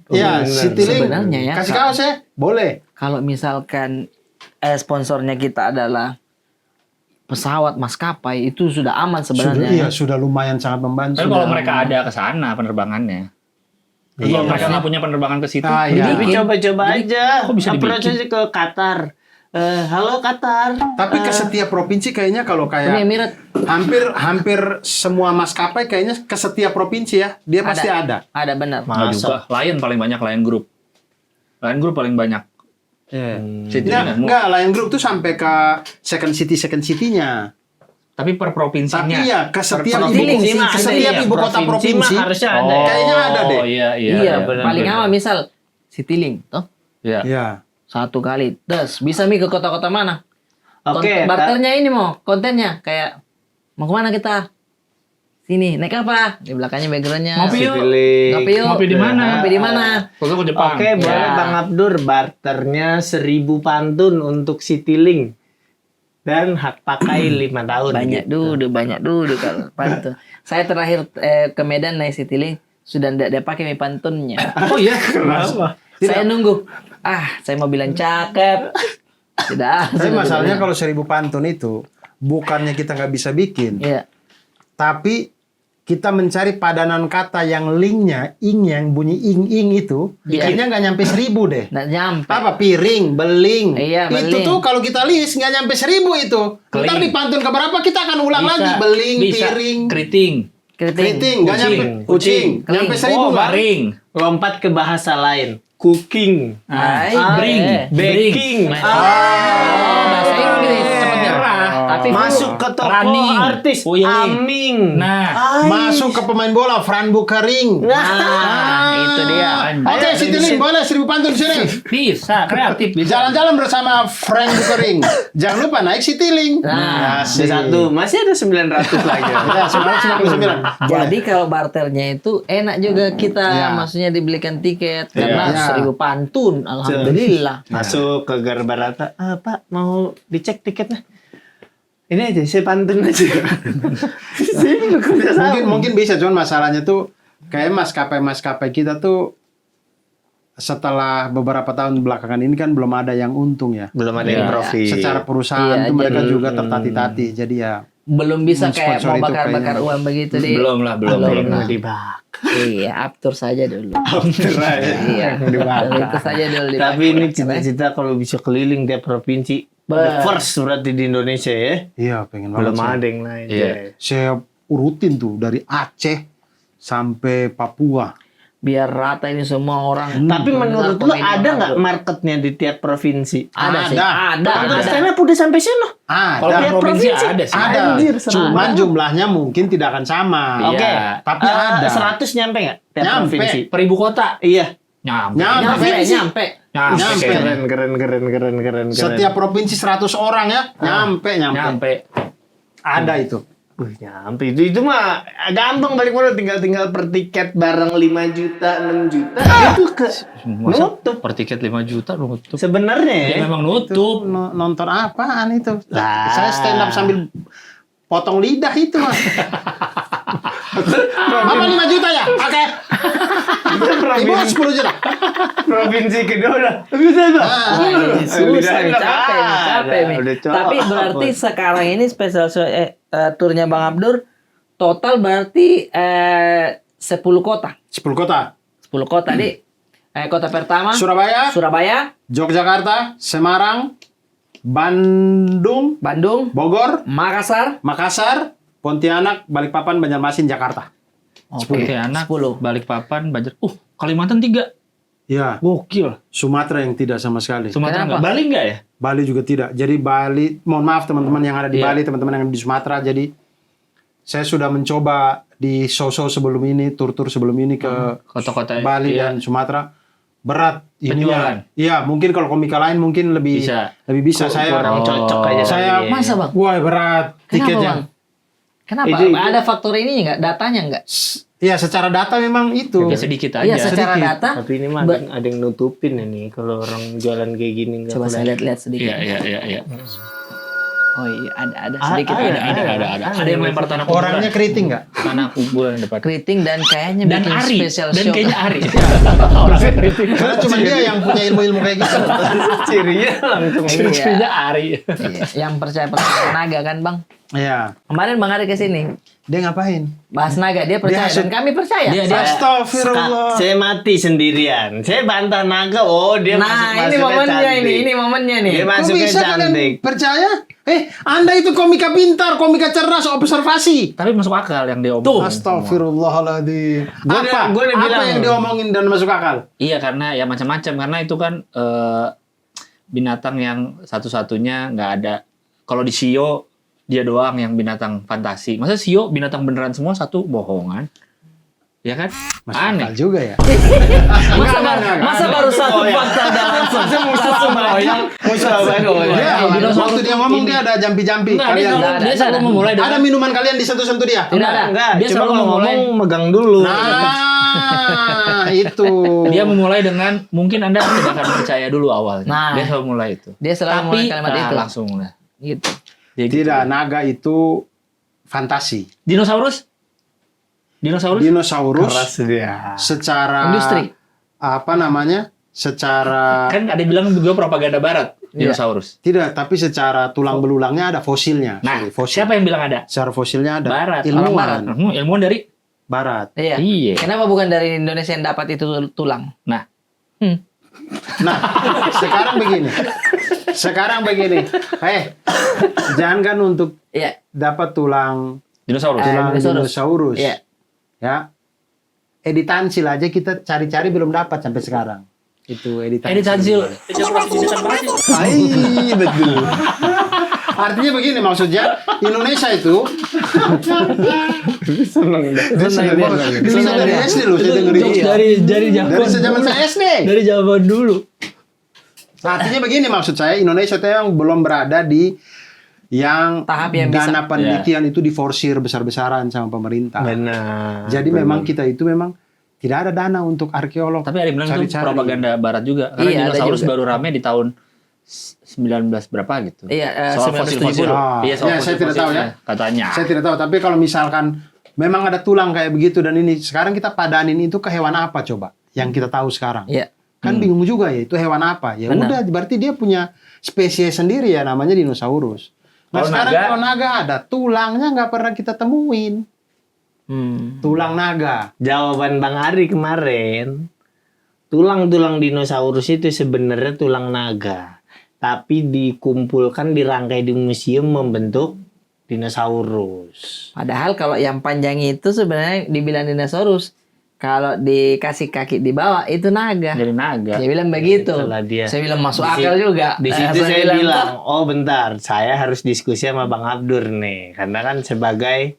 Ya, Citylink
Sebenarnya ya,
kasih
Kak.
kaos ya, boleh.
Kalau misalkan sponsornya kita adalah pesawat maskapai, itu sudah aman sebenarnya.
Sudah lumayan sangat membantu.
Tapi kalau mereka ada ke sana penerbangannya. Tapi kalau mereka nggak punya penerbangan ke situ,
Ah, iya.
Tapi coba-coba aja.
Kok bisa
Approach
dibikin?
aja ke Qatar. Halo Qatar.
Tapi ke setiap provinsi kayaknya kalau
Ini
kayak
Emirat
hampir semua maskapai kayaknya ke setiap provinsi ya, dia pasti ada.
Ada benar.
nggak juga. Lion paling banyak, Lion Group. Lion Group paling banyak. City
Ya,
kan,
enggak, Lion Group tuh sampai ke second city-nya.
Tapi per provinsinya.
Tapi ya ke setiap
provinsi
ibu,
mah
ke
ada,
setiap
iya.
ibu kota
Provinsi
provinsi
mah harusnya ada.
Kayaknya ada deh.
Iya,
Iya,
benar,
paling
benar.
aman misal Citylink, toh.
Iya.
Ya.
Satu kali. Terus bisa mi ke kota-kota mana?
Oke.
Barternya ini mau kontennya kayak mau kemana kita? Sini, naik apa? Di belakangnya backgroundnya.
Ngopi yuk.
Ngopi yuk.
Ngopi di mana?
Ngopi di mana?
Foto ke Jepang.
Oke, boleh
Ya.
Bang Abdur, barternya 1.000 pantun untuk Citylink dan hak pakai 5 tahun.
Banyak
gitu.
dulu kalau pantun. Saya terakhir ke Medan naik Citylink sudah tidak pakai mi pantunnya.
Oh iya.
Kenapa?
Saya nunggu. Saya mau bilang cakep. Tidak.
Tapi
sudah
masalahnya
tidak.
kalau 1.000 pantun itu bukannya kita nggak bisa bikin,
Iya.
tapi kita mencari padanan kata yang linknya ing yang bunyi ing itu
Iya.
bikinnya nggak nyampe 1.000 deh.
Nggak nyampe.
Apa piring, beling.
Iya,
Itu
beling.
tuh kalau kita list nggak nyampe 1.000 itu. Ntar di pantun keberapa kita akan ulang lagi beling,
bisa.
piring,
Keriting.
keriting, nggak
Kucing.
nyampe kucing, nyampe 1.000
Oh,
nggak?
baring.
Lompat ke bahasa lain. Cooking.
Hai,
Bring.
Baking.
Oh, bahasa Inggris.
Cepat nyerah.
Tapi
Masuk ke toko
Running.
artis.
Puyeng.
Aming.
Nah,
Masuk ke pemain bola, Fran Bukering.
Itu dia.
Oke, Citylink boleh 1.000 pantun sini.
bisa kreatif bisa.
Jalan-jalan bersama Frank Bukering. Jangan lupa naik Citylink.
Nah,
Ada satu. Masih ada 900 lagi.
Ya, 999.
Jadi kalau barternya itu enak juga kita,
Iya.
maksudnya dibelikan tiket karena
Iya.
1.000 pantun, alhamdulillah.
Masuk ke Garbarata. Pak, mau dicek tiketnya? Ini aja, saya pantun aja. Sini kerja sama.
Mungkin bisa, cuman masalahnya tuh kayak maskapai kita tuh setelah beberapa tahun belakangan ini kan belum ada yang untung ya.
Belum ada yang
Iya.
profit.
Secara perusahaan
Iya,
tuh mereka
jadi-
juga tertati-tati. Jadi ya
Belum bisa kayak
Sponsor
mau
itu
bakar-bakar
kayaknya.
uang begitu deh.
Belum lah, belum.
Belum.
Dibak.
Iya, after saja dulu.
ya.
Iya, itu saja dulu.
Tapi ini cita-cita kalau bisa keliling tiap provinsi. The first berarti di Indonesia ya.
Iya, pengen banget.
Belum
sih.
ada yang lain.
Iya.
Saya urutin tuh dari Aceh sampai Papua.
Biar rata ini semua orang.
Tapi menurut lu
pemain
ada
Bang
nggak
Abdul.
marketnya di tiap provinsi?
Ada sih.
Ada.
Kalau stand up udah sampai sana.
Kalau
Ada.
tiap provinsi ada sih.
Ada.
Anjir,
Cuman jumlahnya mungkin tidak akan sama.
Iya.
Oke.
Tapi ada.
100 nyampe nggak tiap
Nyampe.
provinsi?
Per ibu kota.
Iya.
Nyampe.
Nyampe.
Nyampe.
Nyampe.
Keren.
Setiap provinsi 100 orang ya, nyampe.
Nyampe.
Ada itu.
Nyampe itu mah gampang balik modal tinggal per tiket bareng 5 juta 6 juta itu ke
Masa
nutup
per tiket 5 juta nutup.
sebenarnya
Ya memang nutup.
Nonton apaan itu?
Lah.
Saya stand up sambil potong lidah itu mah. Mama 5 juta ya? Oke. Ibu 10 juta.
provinsi kedua udah bisa tuh.
Susah nih, capek nih.
Udah capek.
Tapi berarti sekarang ini spesial turnya Bang Abdur total berarti 10 kota.
10 kota.
10 kota di kota pertama
Surabaya,
Surabaya,
Yogyakarta, Semarang, Bandung,
Bandung,
Bogor,
Makassar,
Makassar, Pontianak, Balikpapan, Banjarmasin, Jakarta.
Pontianak,
10.
Balikpapan, Banjar. Kalimantan 3.
Ya,
Gokil.
Sumatera yang tidak sama sekali.
Sumatera
Kenapa?
nggak? Bali nggak ya?
Bali juga tidak. Jadi Bali, mohon maaf teman-teman yang ada di
Iya.
Bali, teman-teman yang ada di Sumatera. Jadi saya sudah mencoba di show-show sebelum ini, tur-tur sebelum ini ke
Kota-kota
Bali
iya.
dan Sumatera. Berat
Penjualan.
Iya, mungkin kalau komika lain mungkin lebih
Bisa.
Saya
Kurang cocok aja
saya
kali ya.
Masa bang?
wah berat
Kenapa
tiketnya.
bang? Kenapa?
Itu-
Ada faktor ini nggak? Datanya nggak?
Iya, secara data memang itu.
Ya sedikit aja.
Iya, secara
sedikit.
data.
Tapi ini mah ada yang nutupin ini kalau orang jualan kayak gini nggak
Coba saya
kelihatan.
lihat sedikit.
Iya.
Oh iya, ada sedikit.
Ada. Ada yang lempar tanah kuburan.
Orangnya keriting nggak?
Tanah kuburan depan.
Keriting dan kayaknya
Dan
bikin
Ari.
special
Dan
show.
kayaknya Ari.
Orangnya kritik.
Karena cuma dia yang punya ilmu-ilmu kayak gitu.
Cirinya langsung.
Iya.
Kayaknya Ari.
Iya, yang percaya naga kan bang?
Iya.
Kemarin Bang Ari kesini
Dia ngapain?
bahas naga, dia percaya
hasut-
dan kami percaya.
Dia-
Astagfirullah.
Saya mati sendirian. Saya bantah naga. Oh, dia
Nah, ini momennya ini momennya nih.
Dia
Kok
masuknya
bisa kalian
cantik.
percaya? Anda itu komika pintar, komika cerdas, observasi.
Tapi masuk akal yang dia omongin.
Tuh.
Astagfirullahaladzim.
Gua udah
Apa
bilang.
yang diomongin dan masuk akal?
Iya, karena ya macam-macam. Karena itu kan binatang yang satu-satunya nggak ada. Kalau di Sio dia doang yang binatang fantasi. Masa Sio binatang beneran semua satu bohongan? Ya kan?
Masuk
Aneh.
akal juga ya.
Masa baru satu fakta dan langsung goyang.
Dia, waktu dia ngomong dia ada jampi-jampi.
Enggak, dia
Kalian
selalu, dia selalu memulai
ada
dengan
minuman kalian disentuh-sentuh dia?
Tidak ada.
Enggak,
Dia
cuma
selalu
kalau
memulai-
ngomong megang dulu.
Nah, itu.
dia memulai dengan mungkin Anda tidak akan percaya dulu awalnya.
Nah.
Dia selalu mulai itu.
Dia selalu
Tapi
mulai kalimat itu.
langsung udah.
Gitu.
Dia gitu.
Tidak, naga itu fantasi.
Dinosaurus? Dinosaurus?
Dinosaurus
Keras dia.
secara
Industri.
apa namanya? Secara
Kan ada bilang juga propaganda barat.
Iya.
Dinosaurus.
tidak, tapi secara tulang belulangnya ada fosilnya.
Nah,
Sorry, fosil.
siapa yang bilang ada?
Secara fosilnya ada
Barat.
ilmuwan
Orang
barat.
Ilmuwan dari?
Iya.
Iya.
Kenapa bukan dari Indonesia yang dapat itu tulang?
Nah,
Nah, sekarang begini. Jangan untuk
Iya.
dapat tulang
dinosaurus.
dinosaurus.
Iya.
Ya. Editansil aja kita cari-cari belum dapat sampai sekarang. Itu editansil.
Betul.
Artinya begini maksudnya Indonesia itu Indonesia dari SD loh saya dengerin.
Dari
Dari zaman saya SD.
Dari zaman dulu.
Artinya begini maksud saya Indonesia itu yang belum berada di yang
Tahap yang
dana
bisa.
penelitian itu diforsir besar-besaran sama pemerintah.
Benar.
Jadi memang kita itu memang tidak ada dana untuk arkeolog.
Tapi ada yang bilang itu
Cari-cari.
propaganda barat juga. Karena
Iya, ada
dinosaurus
juga.
baru rame di tahun 19 berapa gitu.
Iya,
soal
1970.
fosil-fosil.
Ah,
Iya, soal
ya, saya tidak tahu ya.
Katanya.
Saya tidak tahu, tapi kalau misalkan memang ada tulang kayak begitu dan ini sekarang kita padanin itu ke hewan apa coba yang kita tahu sekarang.
Iya.
Kan bingung juga ya itu hewan apa. Ya
Benar.
udah berarti dia punya spesies sendiri ya namanya dinosaurus. Nah
Kalau
sekarang
naga-
kalau naga ada tulangnya nggak pernah kita temuin. Tulang naga.
Jawaban Bang Ari kemarin, tulang-tulang dinosaurus itu sebenarnya tulang naga. Tapi dikumpulkan, dirangkai di museum membentuk dinosaurus.
Padahal kalau yang panjang itu sebenarnya dibilang dinosaurus. Kalau dikasih kaki di bawah itu naga.
Dari naga.
Dia bilang begitu.
Itulah dia.
Saya bilang masuk
Di
akal
si-
juga.
Di situ saya
bilang,
bilang, oh bentar, saya harus diskusi sama Bang Abdur nih. Karena kan sebagai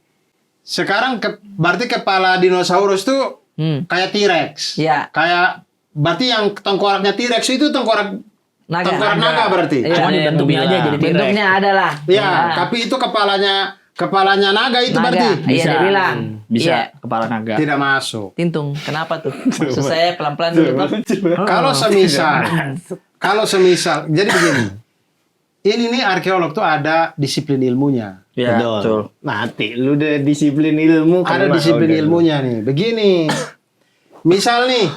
Sekarang berarti kepala dinosaurus tuh kayak T-Rex.
Iya.
Kayak berarti yang tengkoraknya T-Rex itu tengkorak
Naga.
naga berarti.
Iya.
Cuma di bentuknya aja jadi T-Rex.
Bentuknya adalah.
Ya, tapi itu kepalanya naga itu
naga.
berarti.
Iya, dia bilang.
Bisa
Iya.
kepala naga.
Tidak masuk.
Tintung. Kenapa tuh? Maksud saya pelan-pelan dulu. Pak.
Kalau semisal, jadi begini. Ini nih arkeolog tuh ada disiplin ilmunya.
Iya, betul.
mati. Lu udah disiplin ilmu.
Ada
kena
disiplin
udah.
ilmunya nih. Begini. Misal nih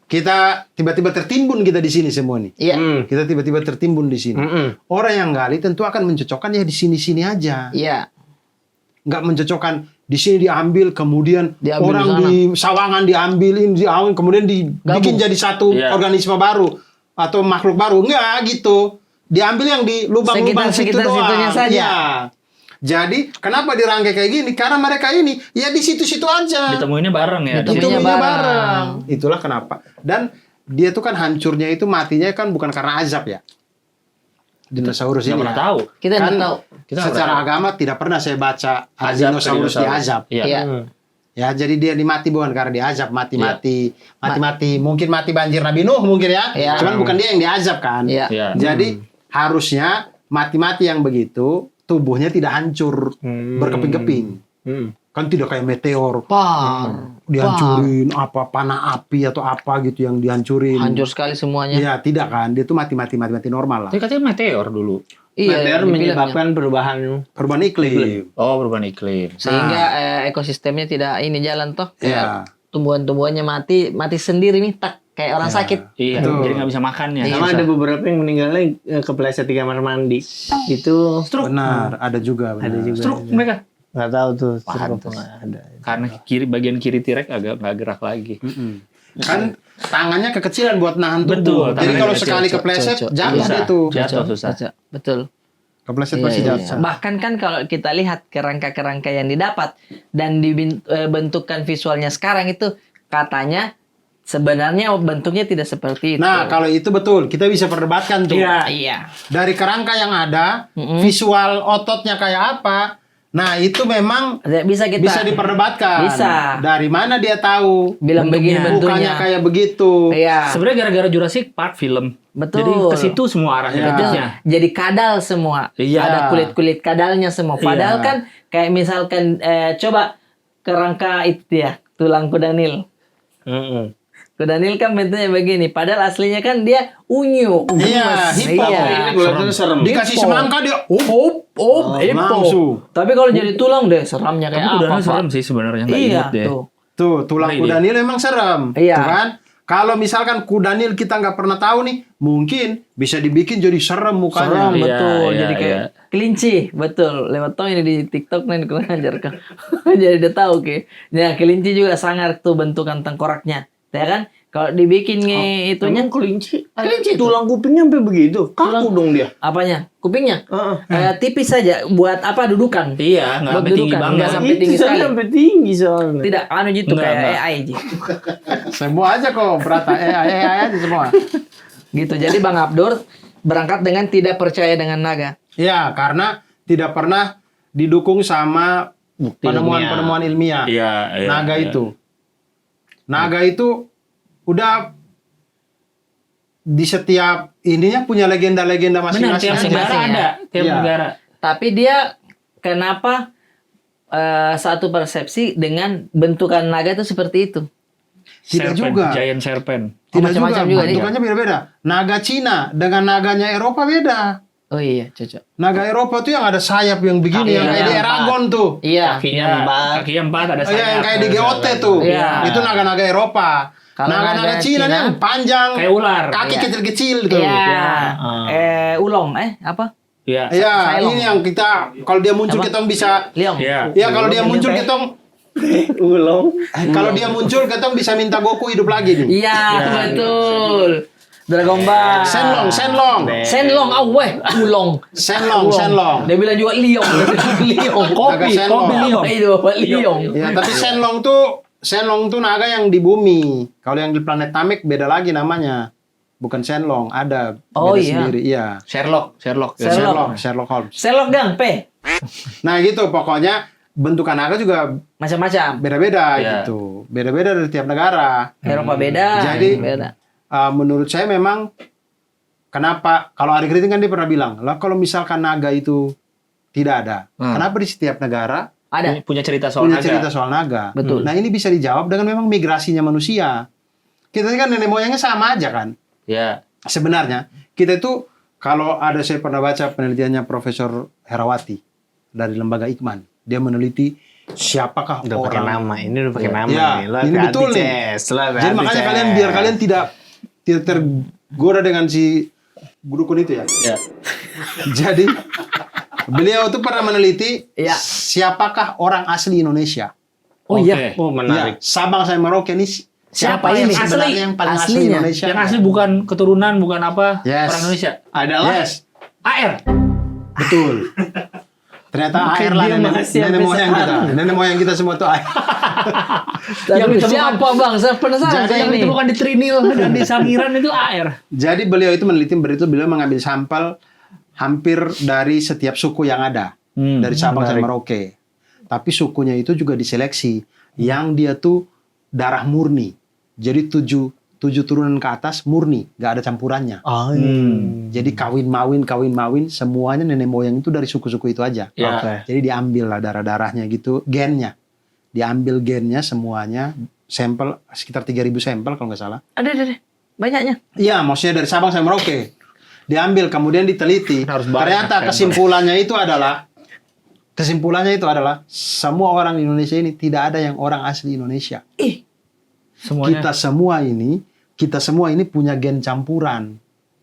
kita tiba-tiba tertimbun kita di sini semua nih.
Iya.
Kita tiba-tiba tertimbun di sini. Orang yang gali tentu akan mencocokkan ya di sini-sini aja.
Iya.
Nggak mencocokkan di sini diambil kemudian
Diambil
orang
di sana.
di Sawangan diambilin diawin kemudian dibikin jadi satu
Iya.
organisme baru atau makhluk baru. Enggak gitu. Diambil yang di lubang-lubang situ
Sekitar-situnya
doang.
saja.
Iya. Jadi kenapa dirangkai kayak gini? Karena mereka ini ya di situ-situ aja.
Ditemuinnya bareng ya.
Ditemuinnya
Ditemuinnya
bareng.
Itulah kenapa. Dan dia tuh kan hancurnya itu matinya kan bukan karena azab ya. Dinosaurus
Nggak
ini
pernah
ya.
tahu.
Kita
Kan
nggak tahu.
Kita nggak
secara
pernah
agama tidak pernah saya baca
Azab
dinosaurus
ke dinosaurus.
diazab.
Iya.
Iya.
Ya, jadi dia dimati bukan karena diazab, mati-mati. Mungkin mati banjir Nabi Nuh mungkin ya.
Iya.
Cuman bukan dia yang diazab kan.
Iya.
Iya.
Jadi harusnya mati-mati yang begitu tubuhnya tidak hancur berkeping-keping. Kan tidak kayak meteor dihancurin apa panah api atau apa gitu yang dihancurin.
Hancur sekali semuanya.
Iya, tidak kan. Dia tuh mati normal lah.
Tapi katanya meteor dulu.
Iya,
Meteor
dibilangnya.
menyebabkan perubahan.
Perubahan iklim.
Oh, perubahan iklim.
Sehingga ekosistemnya tidak ini jalan toh.
Iya.
Tumbuhan-tumbuhannya mati sendiri nih, tak kayak orang sakit.
Iya,
Betul.
jadi nggak bisa makannya.
Iya.
Sama ada beberapa yang meninggalnya kepleset di kamar mandi. Itu
Benar, ada juga. Benar.
ada juga.
Stroke mereka.
Nggak tahu tuh.
Pantes.
Nggak ada.
Karena bagian kiri T-Rex agak nggak gerak lagi.
Kan tangannya kekecilan buat nahan
Betul,
tubuh. Jadi
tangannya
kalau
kecil,
sekali
cocok,
kepleset
cocok.
jatuh
Susah.
dia tuh.
Jatuh susah.
Betul.
Kepleset
Iya,
pasti
iya,
jatuh.
iya. Bahkan kan kalau kita lihat kerangka-kerangka yang didapat dan dibentukkan visualnya sekarang itu katanya sebenarnya bentuknya tidak seperti itu.
Nah, kalau itu betul, kita bisa perdebatkan tuh.
Iya.
Dari kerangka yang ada,
Mm-mm.
visual ototnya kayak apa. Nah, itu memang
Bisa kita
bisa diperdebatkan.
Bisa.
Dari mana dia tahu?
bilang begini
Bukannya
bentuknya.
kayak begitu.
Iya.
Sebenarnya gara-gara Jurassic Park film.
Betul.
Jadi ke situ semua arahnya.
Iya.
Betul.
bentuknya.
Jadi kadal semua.
Iya.
Ada kulit-kulit kadalnya semua. Padahal
Iya.
kan kayak misalkan coba kerangka itu ya, tulang kuda Nil. Kuda Nil kan bentuknya begini. Padahal aslinya kan dia unyu.
Iya, hipo.
Iya.
Ini kelihatannya serem.
Dikasih
Hipo.
semangka dia
Hippo.
langsung.
Tapi kalau jadi tulang deh seramnya
Tapi
kayak
kudanya
apa,
serem
Pak?
sih sebenarnya nggak
Iya,
imut deh.
tuh.
Tuh, tulang
Ngeri
kuda
dia.
nil memang serem.
Iya.
Tuh kan? Kalau misalkan kuda nil kita nggak pernah tahu nih, mungkin bisa dibikin jadi serem mukanya.
Serem,
Iya,
betul.
iya,
Jadi kayak
iya.
kelinci, betul. Lewat tau ini di TikTok nih kurang ajar kan. Jadi udah tahu ke. Nah, kelinci juga sangar tuh bentukan tengkoraknya. Ya kan? Kalau dibikin itunya
Emang kelinci?
Kelinci itu.
Tulang kupingnya sampai begitu. Kaku dong dia.
apanya? Kupingnya?
Heeh.
Tipis saja buat apa dudukan.
Iya, nggak
Buat
sampai tinggi
dudukan,
banget.
nggak sampai
Itu
tinggi sekali.
sampai tinggi soalnya.
Tidak, anu gitu
Enggak,
kayak
enggak.
AI aja.
Semua aja kok berata AI aja semua.
Gitu. Jadi Bang Abdur berangkat dengan tidak percaya dengan naga.
Ya, karena tidak pernah didukung sama penemuan-penemuan ilmiah.
Iya, iya.
Naga
iya.
itu. Naga itu udah di setiap ininya punya legenda-legenda
Benar,
masing-masing.
tiap
aja.
negara
masing-masing
ada. Tiap
Iya.
negara.
Tapi dia kenapa satu persepsi dengan bentukan naga itu seperti itu?
Tidak
Serpent,
juga.
Giant serpent.
Tidak
macam-macam juga nih.
bentukannya beda-beda. Naga Cina dengan naganya Eropa beda.
Oh iya, cocok.
Naga Eropa tuh yang ada sayap yang begini, yang kayak di Eragon tuh.
Iya.
Kakinya
Iya,
empat.
kakinya 4 ada
Oh iya, yang kayak di GOT tuh.
Iya.
Itu naga-naga Eropa.
Kalau
Naga-naga
naga
Cina
Cina,
yang panjang,
kayak ular.
kaki
Iya.
kecil-kecil gitu.
Iya.
Iya.
Ulong, apa?
Iya.
Iya,
Sailong.
ini yang kita kalau dia muncul
Apa?
kita bisa
Liong.
Iya.
ya kalau dia
Ulong,
muncul
liong,
kita
Ulong.
kalau dia muncul kita bisa minta Goku hidup lagi nih.
Iya, betul. Dragon Ball.
Senlong.
Senlong, ulong.
Senlong.
Dia bilang juga liong. Liong, kopi,
Senlong.
kopi liong. Itu Bapak liong.
Ya, tapi Senlong tuh naga yang di bumi. Kalau yang di planet Namek beda lagi namanya. Bukan Senlong, ada
Oh,
beda
iya.
sendiri. Iya.
Sherlock.
Sherlock Holmes.
Senlong gang, P.
Nah, gitu pokoknya bentukan naga juga
Macam-macam.
beda-beda
Iya.
gitu. Beda-beda dari tiap negara.
Eropa beda.
Jadi-
beda.
Menurut saya memang kenapa kalau Ari Kriting kan dia pernah bilang, lah kalau misalkan naga itu tidak ada, kenapa di setiap negara
Ada.
Punya cerita soal
punya
naga.
cerita soal naga?
Betul.
Nah ini bisa dijawab dengan memang migrasinya manusia. Kita ini kan nenek moyangnya sama aja kan.
Iya.
Sebenarnya kita itu kalau ada saya pernah baca penelitiannya Profesor Herawati dari lembaga Ikman, dia meneliti siapakah
Udah pakai
orang.
nama. Ini udah pakai nama
Iya,
nih. Lo
ini
hati-hati,
betul nih.
Ces. Lo
Jadi
hati-hati,
makanya
Ces.
kalian biar kalian tidak tergoda dengan si dukun itu ya.
Iya.
Jadi beliau itu pernah meneliti
Iya.
siapakah orang asli Indonesia.
Oh
Oke.
iya.
Oh, menarik.
Ya, Sabang sampai Merauke ini
Siapa
yang
ini?
sebenarnya
Asli.
yang paling asli
Aslinya.
Indonesia?
Yang asli bukan keturunan, bukan apa.
Yes.
Orang Indonesia.
Adalah
Yes,
AR.
betul. Ternyata
Mungkin
air lah
dia
nenek
masih sampai
moyang kita.
sekarang.
Nenek moyang kita semua tuh air.
Tapi siapa bang? Saya penasaran
Jadi
saya
Yang
ini.
ditemukan di Trinil dan di Sangiran itu air.
Jadi beliau itu meneliti beliau mengambil sampel hampir dari setiap suku yang ada. Dari Sabang sampai Merauke. Tapi sukunya itu juga diseleksi. Yang dia tuh darah murni. Jadi tujuh turunan ke atas murni. Gak ada campurannya. Jadi kawin mawin semuanya nenek moyang itu dari suku-suku itu aja.
Ya.
Oke.
Jadi diambil lah darah-darahnya gitu, gennya. Diambil gennya semuanya, sampel sekitar 3.000 sampel kalau nggak salah.
Ada. Banyaknya.
Iya, maksudnya dari Sabang sampai Merauke. Diambil kemudian diteliti.
Harus banyak
Ternyata
sampel.
kesimpulannya itu adalah semua orang di Indonesia ini tidak ada yang orang asli Indonesia.
Semuanya.
Kita semua ini punya gen campuran.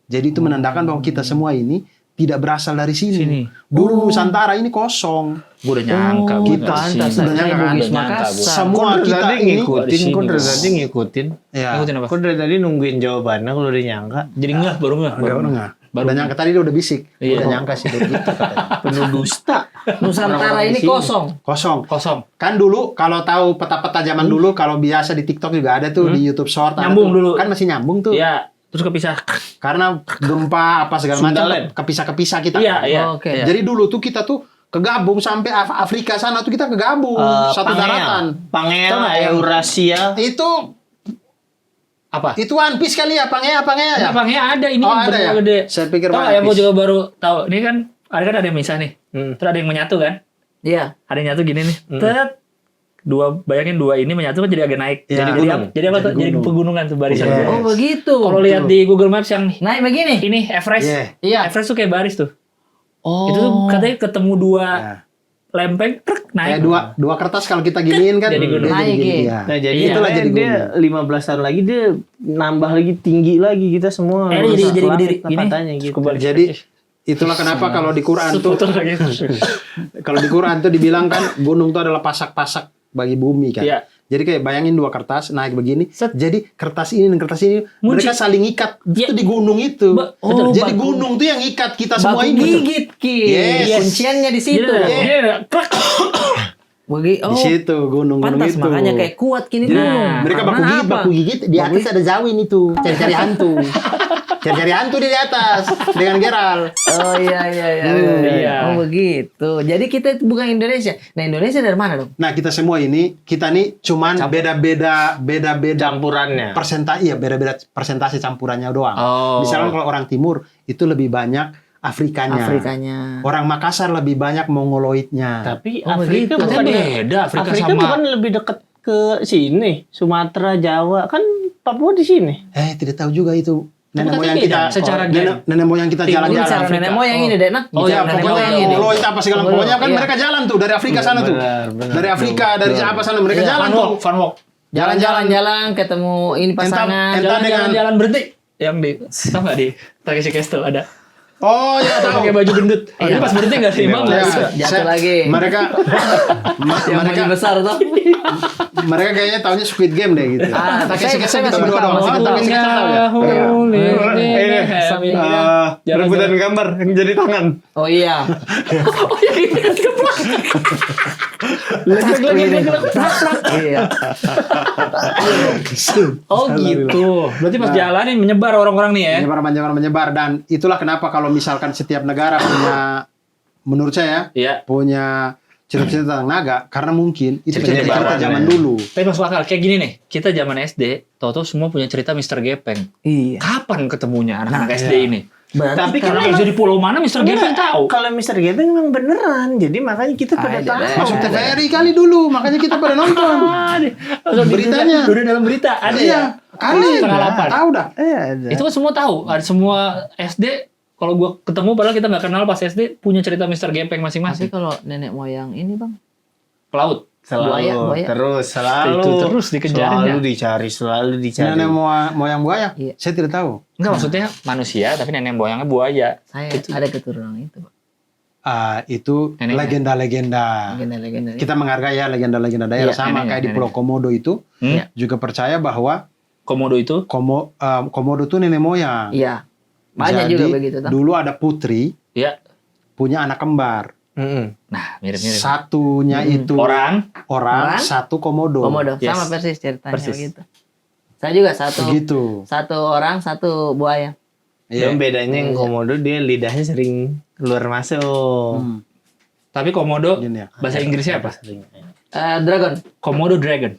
Jadi itu menandakan bahwa kita semua ini tidak berasal dari sini. Dulu Nusantara ini kosong.
Gue udah nyangka.
Oh,
gua
pantas.
sih.
Udah nyangka kan?
Bugis
Udah nyangka
Makassar.
gua.
Semua
Kok dari
kita
tadi
ini
ngikutin,
Di
kok
sini,
dari
Bos.
tadi ngikutin.
ya,
Ngikutin apa?
Kok dari tadi nungguin jawabannya kalau udah nyangka.
Jadi enggak, baru enggak.
udah enggak.
Baru
Udah nyangka tadi dia udah bisik.
Iya.
Udah nyangka sih begitu katanya.
Penuh dusta.
Nusantara
Orang-orang
ini
di sini.
kosong.
Kosong.
kosong.
Kan dulu kalau tahu peta-peta zaman dulu kalau biasa di TikTok juga ada tuh di YouTube Short ada
Nyambung
tuh.
dulu.
Kan masih nyambung tuh.
Iya, terus kepisah.
Karena gempa apa segala macam
Sundaland.
kepisah-kepisah kita.
Iya, iya.
Oke.
Iya.
Jadi dulu tuh kita tuh kegabung sampai Afrika sana tuh kita kegabung satu daratan. Tahu nggak
Pangea,
yang-
Eurasia.
Itu
Apa?
One Piece kali ya, Pangea ya.
Abangnya ada ini
Oh,
yang
ada ya?
gede.
Saya pikir
Tahu
One
nggak yang gue
Piece.
juga baru tahu. Ini kan ada yang misah nih. Terus ada yang menyatu kan?
Iya.
Ada yang nyatu gini nih. Tet. Bayangin dua ini menyatu kan jadi agak naik.
Iya,
jadi
gunung.
jadi apa tuh? Jadi pegunungan tuh barisan.
Iya.
Oh begitu.
Kalau lihat di Google Maps yang
Naik begini.
ini Everest.
Iya.
Iya.
Everest tuh kayak baris tuh.
Oh.
Itu tuh katanya ketemu dua
Ya.
lempeng, truk, naik.
Kayak dua kertas kalau kita giniin kan
Jadi gunung.
dia
Naik,
gini,
ya.
ya.
Nah jadi
Iya.
itulah jadi dia
gunung.
15 tahun lagi dia nambah lagi tinggi lagi kita semua.
Jadi
Langit
berdiri
lah
gini.
katanya gitu.
Jadi itulah kenapa kalau di Quran tuh
Foto lagi.
kalau di Quran tuh dibilang kan gunung tuh adalah pasak-pasak bagi bumi kan.
Iya.
Jadi kayak bayangin dua kertas naik begini.
Set.
Jadi kertas ini dan kertas ini
Munci.
mereka saling ikat
Iya.
itu di gunung itu.
oh,
Jadi
baku-
gunung tuh yang ikat kita semua
Baku
ini.
gigit ki.
Yes.
Kunciannya di situ.
Dia klak.
Oh.
Di situ gunung-gunung
Pantas
itu.
makanya kayak kuat kini
Jadi,
gunung.
mereka
Karena
baku gigit di atas ada zawin itu, cari-cari hantu. Cari-cari hantu di atas dengan Geral.
Oh iya.
Iya.
Oh begitu. Jadi kita itu bukan Indonesia. Nah Indonesia dari mana dong?
Nah, kita semua ini kita nih cuman beda-beda
Campurannya.
beda-beda persentase campurannya doang.
Oh.
Misalkan kalau orang timur itu lebih banyak Afrikanya.
Afrikanya.
Orang Makassar lebih banyak Mongoloidnya.
Tapi
Oh,
Afrika
begitu.
bukan
Katanya beda Afrika sama-
bukan lebih dekat ke sini, Sumatera, Jawa, kan Papua di sini.
Tidak tahu juga itu. Nenek
Tapi
moyang
beda
kita
secara
nenek moyang kita
Ini cara
jalan-jalan.
nenek moyang ini deh, nah.
Oh ya,
Nenek
pokoknya
moyang ini.
Mongoloid apa segala
Mongoloid,
pokoknya kan
iya.
mereka jalan tuh dari Afrika sana tuh.
benar.
Dari Afrika, dari apa sana mereka
Iya,
jalan
Fun
tuh.
walk, fun walk.
Jalan-jalan ketemu ini pasangan.
Entah dengan-
Jalan berhenti. Yang di tau nggak di Takeshi Castle ada
Oh ya tahu.
pakai baju gendut. Jadi pas berhenti nggak seimbang.
Ya,
Jatuh lagi.
Mereka
Yang
mereka
baju besar tuh.
mereka kayaknya taunya Squid Game deh gitu.
Ah,
Takeshi
saya
Castle
nggak
kita berdua
tahu.
doang. Takeshi Castle tahu ya?
Jalan
Rebutan
jalan.
gambar yang jadi tangan.
Oh iya.
Oh ya ini kan keplak.
Iya.
Oh gitu. Berarti pas jalan nih menyebar orang-orang nih ya.
Menyebar dan itulah kenapa kalau misalkan setiap negara punya menurut saya
Iya.
punya cerita-cerita tentang naga karena mungkin itu
Cerita
cerita-cerita
penyebaran,
zaman
ya.
dulu.
Tapi masuk akal kayak gini nih. Kita zaman SD, tahu-tahu semua punya cerita Mr. Gepeng.
Iya.
Kapan ketemunya anak-anak SD ini?
Berarti
Tapi
kalau
Kalau di pulau mana Mr. Gepeng tahu?
Kalau Mr. Gepeng memang beneran, jadi makanya kita pada
Ada,
tahu.
ada.
Masuk TVRI kali dulu, makanya kita pada nonton.
Beritanya. Udah dalam berita ada ya.
Kali
Setengah 8.
tahu dah.
Ada.
Itu kan semua tahu. Ada semua SD. Kalau gua ketemu padahal kita nggak kenal pas SD punya cerita Mr. Gepeng
tapi
masing-masing.
kalau nenek moyang ini bang,
Pelaut.
Selalu,
buaya.
selalu
Itu terus dikejarnya.
selalu dicari.
Nenek moyang buaya?
Iya.
Saya tidak tahu.
Enggak maksudnya manusia tapi nenek moyangnya buaya.
saya ada keturunan itu bang.
Itu
Neneknya.
legenda-legenda.
Legenda-legenda.
Kita menghargai ya legenda-legenda daerah
Iya,
sama
neneknya,
kayak di Pulau
neneknya.
Komodo itu
Hmm?
juga percaya bahwa
Komodo itu
Komodo itu nenek moyang.
Iya. Banyak
Jadi,
juga begitu. Toh.
dulu ada putri
ya
punya anak kembar.
Nah, mirip-mirip.
Satunya itu
Orang.
orang, satu komodo.
Komodo
Yes.
sama persis ceritanya
Persis.
begitu. Saya juga satu
Begitu.
orang satu buaya.
Iya.
Dan bedanya yang komodo dia lidahnya sering keluar masuk.
Tapi komodo
Gini ya.
bahasa Inggrisnya apa?
Dragon.
Komodo dragon.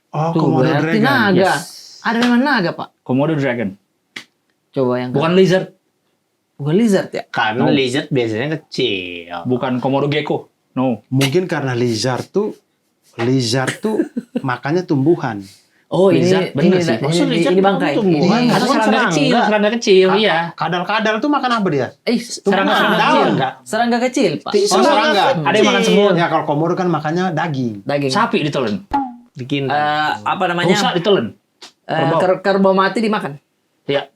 Oh,
Tuh
komodo
berarti
dragon.
naga.
Yes.
Ada memang naga pak.
Komodo dragon.
Coba yang
Bukan lizard,
bukan lizard ya?
Karena lizard biasanya kecil.
bukan komodo gecko. No.
Mungkin karena lizard tuh makannya tumbuhan.
Oh
Lizard, bener sih.
Maksud lizard
ini bangkai.
tumbuhan.
Ini-
Atau
Bukan
serangga kecil, iya.
Kadal-kadal tuh makan apa dia?
Serangga
Kadal
kecil.
enggak?
Serangga kecil pak.
Oh, serangga.
Ada yang makan semut.
Ya kalau komodo kan makannya daging.
Daging.
Sapi ditelan.
Bikin.
Apa namanya?
Rusa ditelan.
Kerbau mati dimakan.
Iya.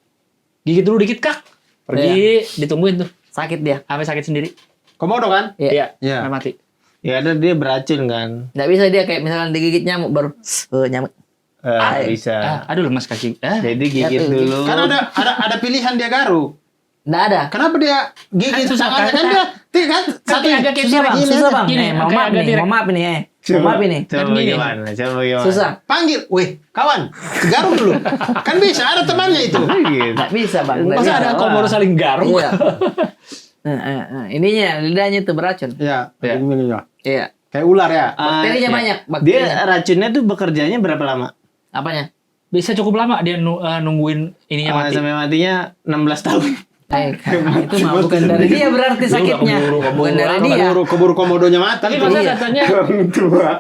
Gigit dulu dikit, Kak. Pergi, ditungguin tuh.
Sakit dia.
Sampai sakit sendiri.
Komodo kan?
Iya.
Iya.
Sampai mati.
Ya ada dia beracun kan.
Nggak bisa dia kayak misalkan digigit nyamuk baru nyamuk.
Bisa.
Aduh lemas kaki.
Jadi gigit
Ya,
dulu.
Kan ada pilihan dia garuk.
Nggak ada.
Kenapa dia gigit tangannya kan dia kan satu
agak kayak
Susah bang,
gini,
susah bang.
gini,
Mau
kayak
maaf
agak
nih,
direct.
mau maaf nih. Mau maaf ini.
Coba
Kan gini.
bagaimana? Coba bagaimana?
Susah.
panggil, weh kawan, garuk dulu. Kan bisa ada temannya itu.
Gitu.
Nggak bisa bang. Nggak
Masa
bisa.
ada komodo saling garuk?
Iya. Ininya lidahnya itu beracun.
Ya,
Iya.
begini ya.
Iya.
Kayak ular ya.
Bakterinya
Iya.
banyak.
Dia
Bakterinya.
racunnya tuh bekerjanya berapa lama?
Apanya?
Bisa cukup lama dia nungguin ininya mati.
Sampai matinya 16 tahun.
Itu mah bukan dari dia berarti sakitnya. Bukan dari dia.
Keburu komodonya mati.
Tapi
itu.
masa
Iya.
katanya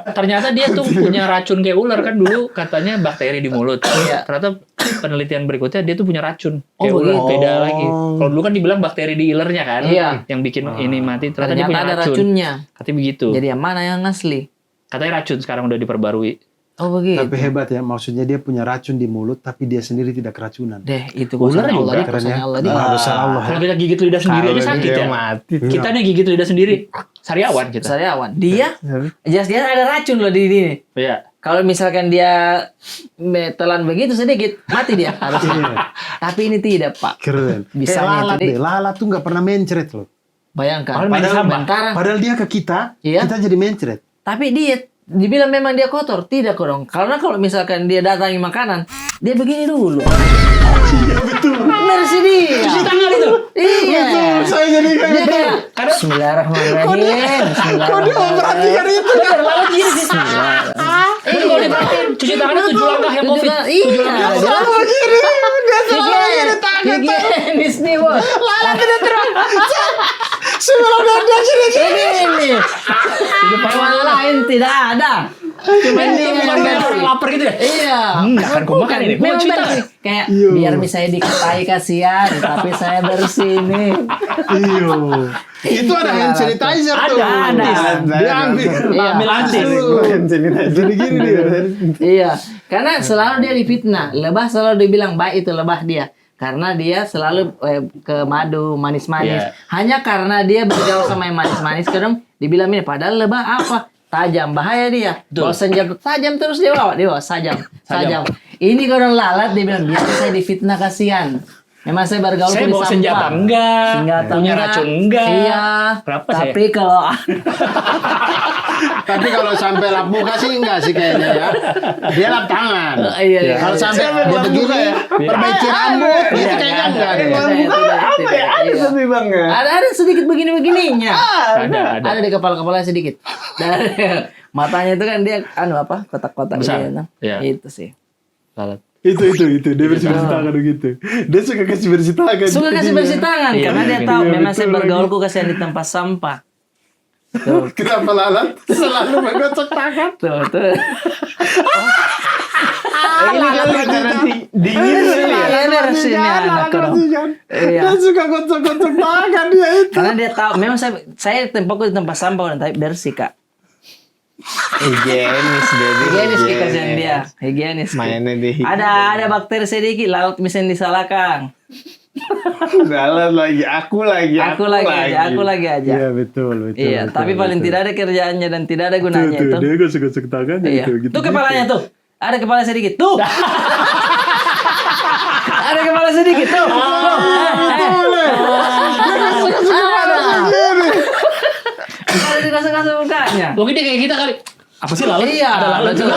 ternyata dia tuh punya racun kayak ular kan dulu katanya bakteri di mulut.
Iya.
Ternyata penelitian berikutnya dia tuh punya racun
Oh,
kayak ular
begitu.
beda lagi. Kalau dulu kan dibilang bakteri di ilernya kan,
Iya.
yang bikin ini mati. Ternyata, dia
Ternyata
punya
ada
racun.
racunnya.
Katanya begitu.
Jadi yang mana yang asli?
Katanya racun sekarang udah diperbarui.
Oh begitu.
Tapi hebat ya, maksudnya dia punya racun di mulut, tapi dia sendiri tidak keracunan.
Deh, itu
Ular
kuasa
juga
Allah,
keren
kuasa
ya.
Allah.
Besar Allah.
Kalau kita gigit lidah sendiri aja sakit
dia
ya.
mati.
Kita nih gigit lidah sendiri. Sariawan kita.
Sariawan. Dia jelas-jelas ada racun loh di sini.
Iya.
Kalau misalkan dia telan begitu sedikit, mati dia harusnya. Tapi ini tidak, Pak.
Keren.
Bisa
Kayak lalat
jadi-
deh. Lalat tuh nggak pernah mencret loh.
Bayangkan.
Padahal
Sementara,
Padahal dia ke kita,
Iya.
kita jadi mencret.
tapi dia dibilang memang dia kotor, tidak kok dong. Karena kalau misalkan dia datangi makanan, dia begini dulu. Iya betul. Benar sih dia.
Cuci tangan itu.
Iya.
Saya jadi kayak
Dia kayak Bismillahirrahmanirrahim.
Kok dia memperhatikan itu?
Bener, lalat gini sih. Itu kalau diperhatiin, cuci tangannya 7 langkah yang COVID.
Iya.
Selalu gini, dia selalu gini tangan.
Higienis nih, Bos.
Lalat tidak terus. Sebelum dia gini.
Ini. Hewan lain tidak ada. Cuma
Ini
dia
bukan
yang
kayak orang
bersih.
lapar gitu ya?
Iya.
Nggak akan kumakan
Bukan.
ini. Gua
Memang
cuci
bersih.
tangan.
Kayak
Iya.
biar misalnya dikatai kasihan, tapi saya bersih nih.
Iyo. Itu ada hand sanitizer tuh.
Ada.
Dia ambil.
Iya.
Ambil antis.
Jadi gini dia.
Iya. Karena selalu dia difitnah. Lebah selalu dibilang baik itu lebah dia. Karena dia selalu ke madu manis-manis.
Iya.
Hanya karena dia bergaul sama yang manis-manis, kadang dibilang ini padahal lebah apa? Tajam, bahaya dia. Bawa senjata tajam terus dia bawa tajam. Ini kadang lalat dia bilang biar saya difitnah kasihan. Memang saya bergaul
Saya
di
bawa
sampah.
senjata enggak,
Senjata
punya
enggak.
racun enggak.
Iya.
Berapa saya?
Tapi kalau
Tapi kalau sampai lap muka sih enggak sih kayaknya ya. Dia lap tangan.
Iya.
Kalau sampai dia begini, perbaiki rambut, itu kayaknya enggak deh.
Apa ya? Ada tapi bang ya.
Ada sedikit begini-begininya.
Ada.
Ada di kepala-kepala sedikit. Dan matanya itu kan dia apa? Kotak-kotak
Besar.
gitu.
Iya.
Itu sih.
Lalat.
Itu dia bersih-bersih tangan begitu. Dia suka kasih bersih tangan.
Suka kasih bersih tangan
Iya,
karena dia
iya,
tahu
iya,
memang saya
betul
bergaulku kasihan di tempat sampah. Tuh,
Kenapa lalat selalu menggocok tangan?
tuh.
Ini kali karena dingin kali ya.
Iya, beres ini anak orang. Iya.
Dia suka gocok-gocok tangan dia itu.
Karena dia tahu memang saya tempatku di tempat sampah tapi bersih, Kak.
Higienis jadi.
Higienis Ki, kasihan dia. Higienis. Ki.
Mainnya di
Ada bakteri sedikit laut misalnya disalahkan.
Lalat lagi. Aku lagi
Aku lagi aja.
Iya betul.
Iya, tapi paling tidak ada kerjaannya dan tidak ada gunanya itu.
Dia gosok-gosok tangannya
Iya.
itu.
Tuh kepalanya tuh. Ada kepala sedikit. Tuh. Ada kepala sedikit tuh. bawahnya.
Mungkin dia kayak kita kali. Apa sih lalat?
Iya,
Ada lalat
betul.
juga.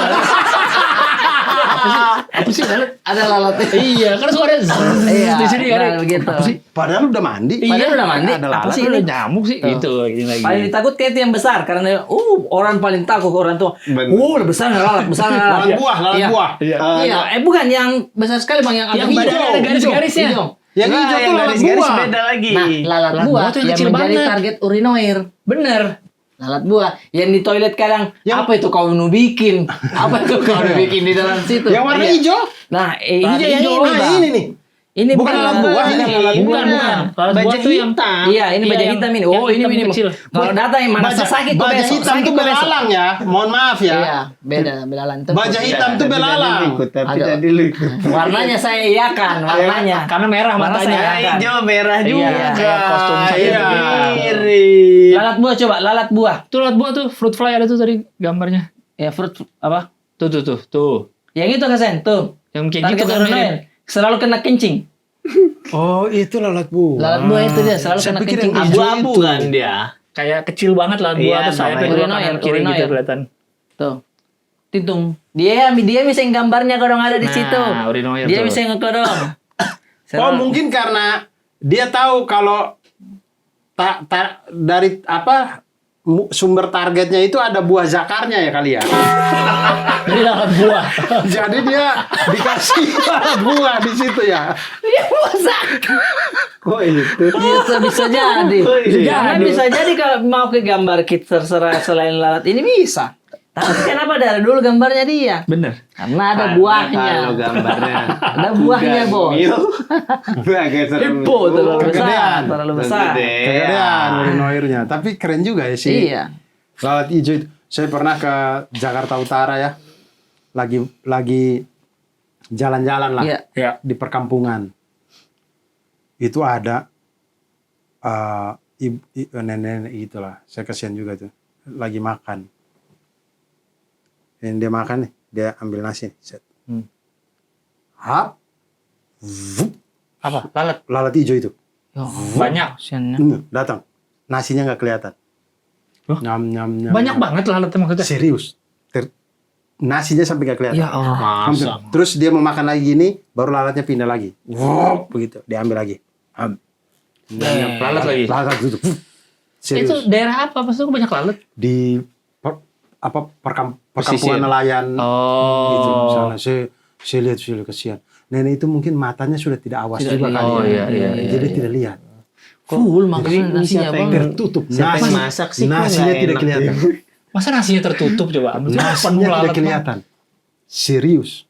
Apa sih lalat?
Ada lalatnya.
Iya, kan suara zzz
Iya,
di sini kan.
nah, begitu.
Padahal udah mandi.
Padahal udah mandi.
Ada
Apa
lalat,
sih
ada
ini?
nyamuk sih. Gitu ini lagi.
Paling ditakutkan itu yang besar karena orang paling takut orang tua.
Bener.
Udah besar nggak lalat, besar nggak lalat.
Lalat buah, lalat
Iya.
buah.
Iya, bukan yang besar sekali bang, yang agak
Yang badannya
hijau.
ada garis-garisnya.
Hijau.
Yang hijau tuh lalat
garis-garis
buah.
beda lagi.
Nah, lalat
Lalat
buah
buah tuh yang
yang
kecil
menjadi
banget.
target urinoir. Bener. Lalat buah yang di toilet kadang apa itu kau nu bikin? Apa itu kau nu bikin di dalam situ?
Yang warna
Iya.
hijau.
Nah,
Lalat
hijau yang
hijau.
ini,
Nah,
Bang.
ini nih.
Ini
Bukan lalat buah, ini lalat
Bukan,
buah.
bukan. Lalat
Baja
buah tuh yang
hitam.
Iya, ini baja
yang-
hitam ini.
yang
Oh, ini
hitam
ini.
kecil.
Kalau datang yang mana sakit tuh
Baja
besok.
hitam
Sakit
tuh
tuh besok.
belalang ya. Mohon maaf ya.
Iya, beda belalang.
Baja hitam tuh belalang.
Tapi
Agak-
tadi lu ikut.
Warnanya saya iakan, warnanya.
Karena merah
Warna
matanya.
saya iakan.
Hijau merah
Iya,
juga.
kayak kostum saya
Iya.
Mirip.
Lalat buah coba, lalat buah.
Tuh lalat buah tuh, fruit fly ada tuh tadi gambarnya.
Ya fruit apa?
Tuh.
Yang itu Kasen, tuh.
Yang kayak
Target
gitu kan
urinoir.
mirip.
Selalu kena kencing.
Oh, itu lalat buah.
Lalat buah itu dia selalu
Saya
kena
pikir
kencing.
yang hijau
Abu-abu
itu.
kan dia.
Kayak kecil banget lalat buah
Iya,
tuh sayapnya
namanya
dua
urinoir,
kanan kiri gitu
urinoir.
kelihatan.
Tuh. Titung. Dia bisa yang gambarnya kodong ada di
Nah,
situ.
urinoir
Dia
tuh.
bisa yang kodong.
Oh, mungkin karena dia tahu kalau dari apa sumber targetnya itu ada buah zakarnya ya kali ya.
Jadi lalat buah.
Jadi dia dikasih lalat buah di situ ya.
Dia bosan.
Kok itu?
Bisa bisa jadi.
Oh, iya.
Karena bisa jadi kalau mau ke gambar kit terserah selain lalat ini bisa. Tapi kenapa dari dulu gambarnya dia?
Bener.
Karena ada
Kalau
buahnya.
gambarnya.
Ada buahnya, Bos.
Agak serem.
Hippo terlalu besar,
Kegedean.
terlalu besar.
Kegedean urinoirnya. Tapi keren juga ya sih.
Iya.
Lalat hijau itu. Saya pernah ke Jakarta Utara ya. Lagi jalan-jalan lah.
Iya.
Ya.
Di perkampungan. Itu ada nenek-nenek gitulah. Saya kasihan juga tuh. Lagi makan. Yang dia makan nih, dia ambil nasi. Set. Hap. Vup.
Apa? Lalat.
Lalat hijau itu.
Banyak.
Datang. Nasinya nggak kelihatan.
Hah?
Nyam, nyam, nyam.
Banyak banget lalatnya maksudnya.
Serius. Nasinya sampai nggak kelihatan.
Ya Allah.
Masa.
Terus dia mau makan lagi gini, baru lalatnya pindah lagi. Wup, begitu. Diambil lagi.
Lalat lagi.
Lalat itu. Serius.
Itu daerah apa? Pasti aku banyak lalat.
Di perkampungan nelayan gitu
Oh.
misalnya. Saya lihat kasihan. Nenek itu mungkin matanya sudah tidak awas
Tidak
juga
lihat.
kali
Oh,
ya.
iya.
Jadi tidak lihat.
Full makanya nasinya
siapa yang
bang.
Tertutup.
Siapa yang masak sih? Kok
Nasinya
nggak
tidak
enak?
kelihatan.
Masa nasinya tertutup coba?
Nasinya tidak kelihatan. Serius.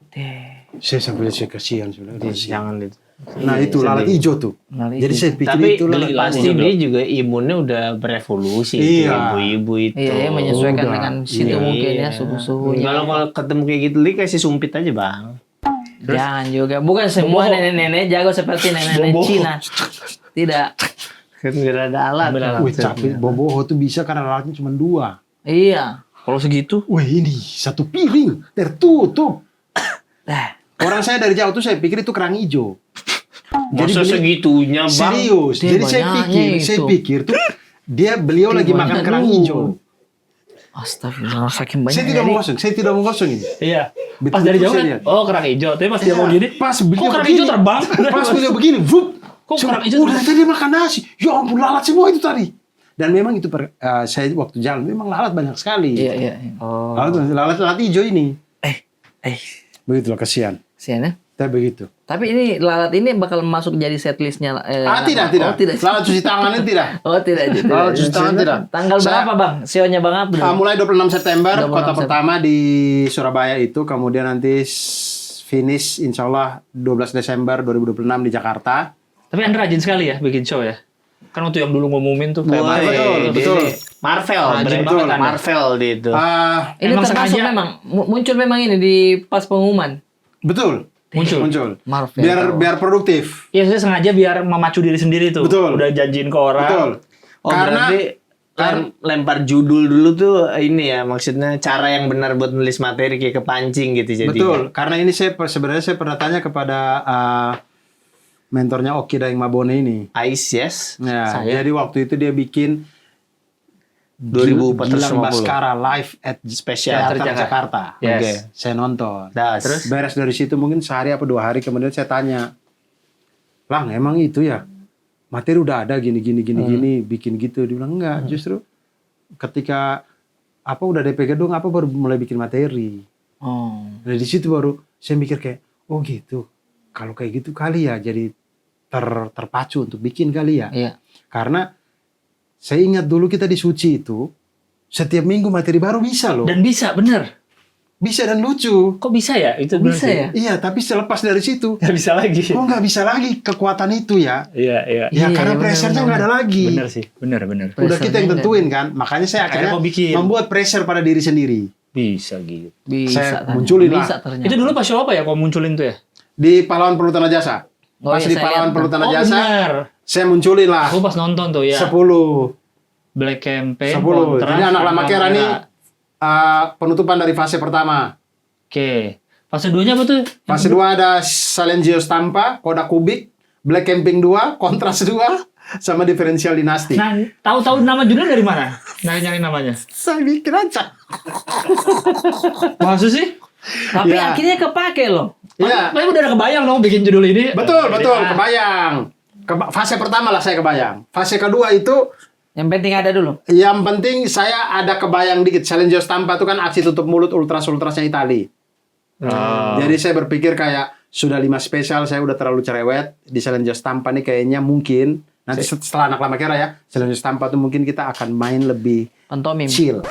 Deh.
Saya sampai saya kasihan sebenarnya.
Jangan itu.
Nah itu lalat hijau tuh.
Lalat
Jadi
hijau.
saya pikir
Tapi
itu lalat
pasti
hijau.
dia juga imunnya udah berevolusi.
Iya.
Ibu-ibu itu.
Iya, ya, menyesuaikan
Udah.
dengan situ
Iya.
mungkin ya suhu-suhunya.
Kalau ketemu kayak gitu, li kasih sumpit aja bang.
Jangan juga. Bukan semua nenek-nenek jago seperti nenek-nenek
Boboho.
Cina. Tidak.
Kan nggak ada alat.
Wih capek. Boboho tuh bisa karena lalatnya cuma 2.
Iya.
Kalau segitu?
Wih ini 1 piring tertutup.
Eh.
Orang saya dari jauh tuh saya pikir itu kerang hijau.
Masa segitunya bang?
Serius.
Dia
Jadi
banyaknya
saya
itu.
pikir tuh beliau lagi makan
banyak
kerang
dulu.
hijau.
Astagfirullah, saking banyak.
Saya tidak mau kosong ini.
Iya.
Betul,
Pas dari
betul
jauh
saya
kan,
lihat.
oh kerang hijau. Tapi pas dia mau gini,
Pas
kok
beliau
kerang
begini,
hijau terbang?
Pas beliau begini, vup.
Kok
Saya,
kerang hijau
udah
terbang?
tadi dia makan nasi. Ya ampun lalat semua itu tadi. Dan memang itu saya waktu jalan memang lalat banyak sekali.
Iya, iya.
Oh.
Lalat hijau ini.
Eh,
Begitulah kasihan.
sian ya.
Tapi begitu.
Tapi ini lalat ini bakal masuk jadi setlistnya.
Tidak.
Oh, tidak.
Lalat cuci tangannya tidak.
Oh, tidak.
Lalat cuci tangan tidak.
Tanggal
Saya-
berapa, Bang? Sionya Bang Abdul.
Mulai 26 September,
26
kota
September.
pertama di Surabaya itu. Kemudian nanti finish insya Allah 12 Desember 2026 di Jakarta.
Tapi Anda rajin sekali ya bikin show ya? Kan waktu yang dulu ngumumin tuh kayak
Woi,
Marvel.
betul.
Marvel,
Rajin
betul.
banget Anda.
Marvel di itu.
Ini
Emang
termasuk
sengaja-
memang muncul memang ini di pas pengumuman.
Betul.
Muncul.
Marvel.
Biar produktif.
Iya, saya sengaja biar memacu diri sendiri tuh.
Betul.
Udah janjiin ke orang.
Betul.
Oh,
Karena
berarti lempar judul dulu tuh ini ya, maksudnya cara yang benar buat nulis materi kayak kepancing gitu jadi.
betul. Karena ini sebenarnya saya pernah tanya kepada mentornya Oki Daeng Mabone ini.
Ais, yes.
Ya, jadi waktu itu dia bikin
2450.
Gilang Baskara live at
Spesial
Teater Jakarta.
Yes.
Oke, saya nonton.
Terus
Beres dari situ mungkin sehari apa 2 hari kemudian saya tanya, Lang emang itu ya materi udah ada gini bikin gitu. Dia bilang enggak, justru ketika apa udah DP gedung apa baru mulai bikin materi.
Oh.
Nah di situ baru saya mikir kayak oh gitu. Kalau kayak gitu kali ya jadi terpacu untuk bikin kali ya.
Iya.
Karena saya ingat dulu kita di Suci itu setiap minggu materi baru bisa loh.
Dan bisa, bener.
Bisa dan lucu.
Kok bisa ya? Itu
Bisa
bener
ya?
sih.
Iya, tapi selepas dari situ,
Nggak bisa lagi.
kok nggak bisa lagi kekuatan itu ya?
Iya.
Ya
Iya,
karena
benar,
pressure-nya nggak ada lagi.
Bener sih, bener.
Udah kita yang
Pressure-nya
tentuin kan. Makanya saya
Akhirnya
akhirnya
mau bikin.
membuat pressure pada diri sendiri.
Bisa gitu.
Bisa.
Saya
ternyata.
munculin lah.
Bisa ternyata.
Itu dulu pas show apa ya kok munculin tuh ya?
Di Pahlawan Perlu Tanah Jasa.
Oh,
Pas
iya,
di
saya
Pahlawan
lihat
Perlu
tuh.
Tanah
Oh
Jasa,
bener.
saya munculin lah.
Aku pas nonton tuh ya.
10.
Black Campaign.
10.
Kontras,
Jadi anak lama kera nih
Kamera.
penutupan dari fase pertama.
Oke. Fase 2-nya apa tuh?
Fase 2 ada Salengio Stampa, Koda Kubik, Black Camping 2, Kontras 2, sama Diferensial Dinasti.
Nah, tahu-tahu nama judul dari mana? Nyari namanya.
Saya bikin aja.
Maksud sih?
Tapi
Ya.
akhirnya kepake loh.
Iya.
Tapi udah ada kebayang dong bikin judul ini.
Betul,
Jadi,
kebayang. Fase pertama lah saya kebayang. Fase kedua itu
Yang penting ada dulu.
yang penting saya ada kebayang dikit. Salengio Stampa itu kan aksi tutup mulut ultras-ultrasnya Itali.
Oh.
Jadi saya berpikir kayak sudah 5 spesial saya udah terlalu cerewet di Salengio Stampa nih kayaknya mungkin nanti setelah anak lama kera ya Salengio Stampa tuh mungkin kita akan main lebih
Pantomim.
chill.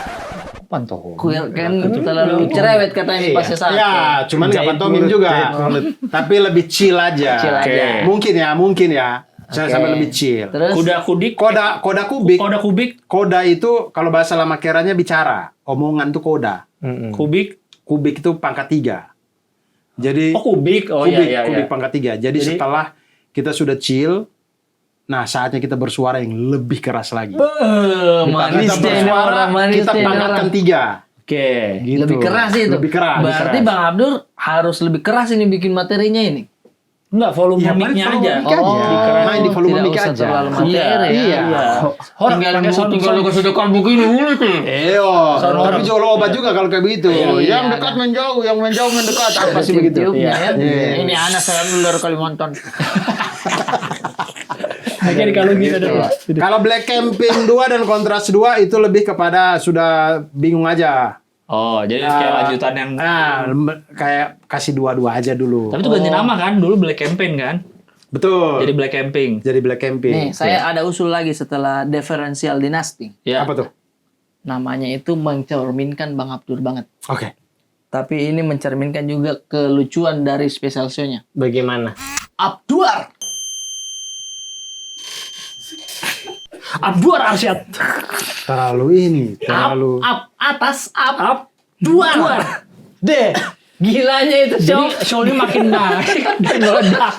Pantoh.
Kan terlalu cerewet katanya di fase 1.
Ya, cuman nggak
Jahit
pantomim
mulut,
juga.
jahit mulut.
Tapi lebih chill aja.
Chill aja.
Mungkin ya. Saya
Oke.
sampai lebih chill.
Terus
Kuda kudik.
Koda kubik.
Koda kubik.
Koda itu kalau bahasa lama keranya bicara. Omongan tuh koda.
Kubik.
Kubik itu pangkat 3. Jadi
Oh kubik. Oh
kubik,
iya.
kubik pangkat 3. Jadi setelah kita sudah chill, nah saatnya kita bersuara yang lebih keras lagi.
manis
Kita
deh ini
bersuara,
orang, manis
kita
deh ini
pangkatkan
orang.
3.
Oke.
Gitu.
Lebih keras itu.
Lebih keras.
Berarti Bang Abdur harus lebih keras ini bikin materinya ini.
Enggak, volume
Ya,
mic-nya
paling
aja.
volume mic aja. Main di volume
tidak
mic
usah
aja.
terlalu materi
Iya.
ya.
Orang pakai sound
sedekah begini mulut nih.
Tapi jual obat juga kalau kayak begitu.
Iya,
Yang dekat menjauh, yang menjauh mendekat. Apa sih begitu?
Tiup-tiupnya ya.
Iya.
Ini anak saya dulu dari Kalimantan.
Jadi kalau gitu ada.
Kalau Black Camping 2 dan Kontras 2 itu lebih kepada sudah bingung aja.
Oh, jadi kayak lanjutan yang
Kayak kasih 2-2 aja dulu.
Tapi itu ganti nama kan, dulu Black Campaign kan.
Betul.
Jadi Black Camping.
Jadi Black Camping.
Nih, saya ada usul lagi setelah Diferensial Dinasti.
Ya.
Apa tuh?
Namanya itu mencerminkan Bang Abdur banget.
Oke.
Tapi ini mencerminkan juga kelucuan dari special show-nya.
Bagaimana?
Abduar.
Abdur Arsyad.
Terlalu ini, terlalu
Atas, duar. Deh, gilanya itu show.
Jadi show-nya makin naik dan meledak.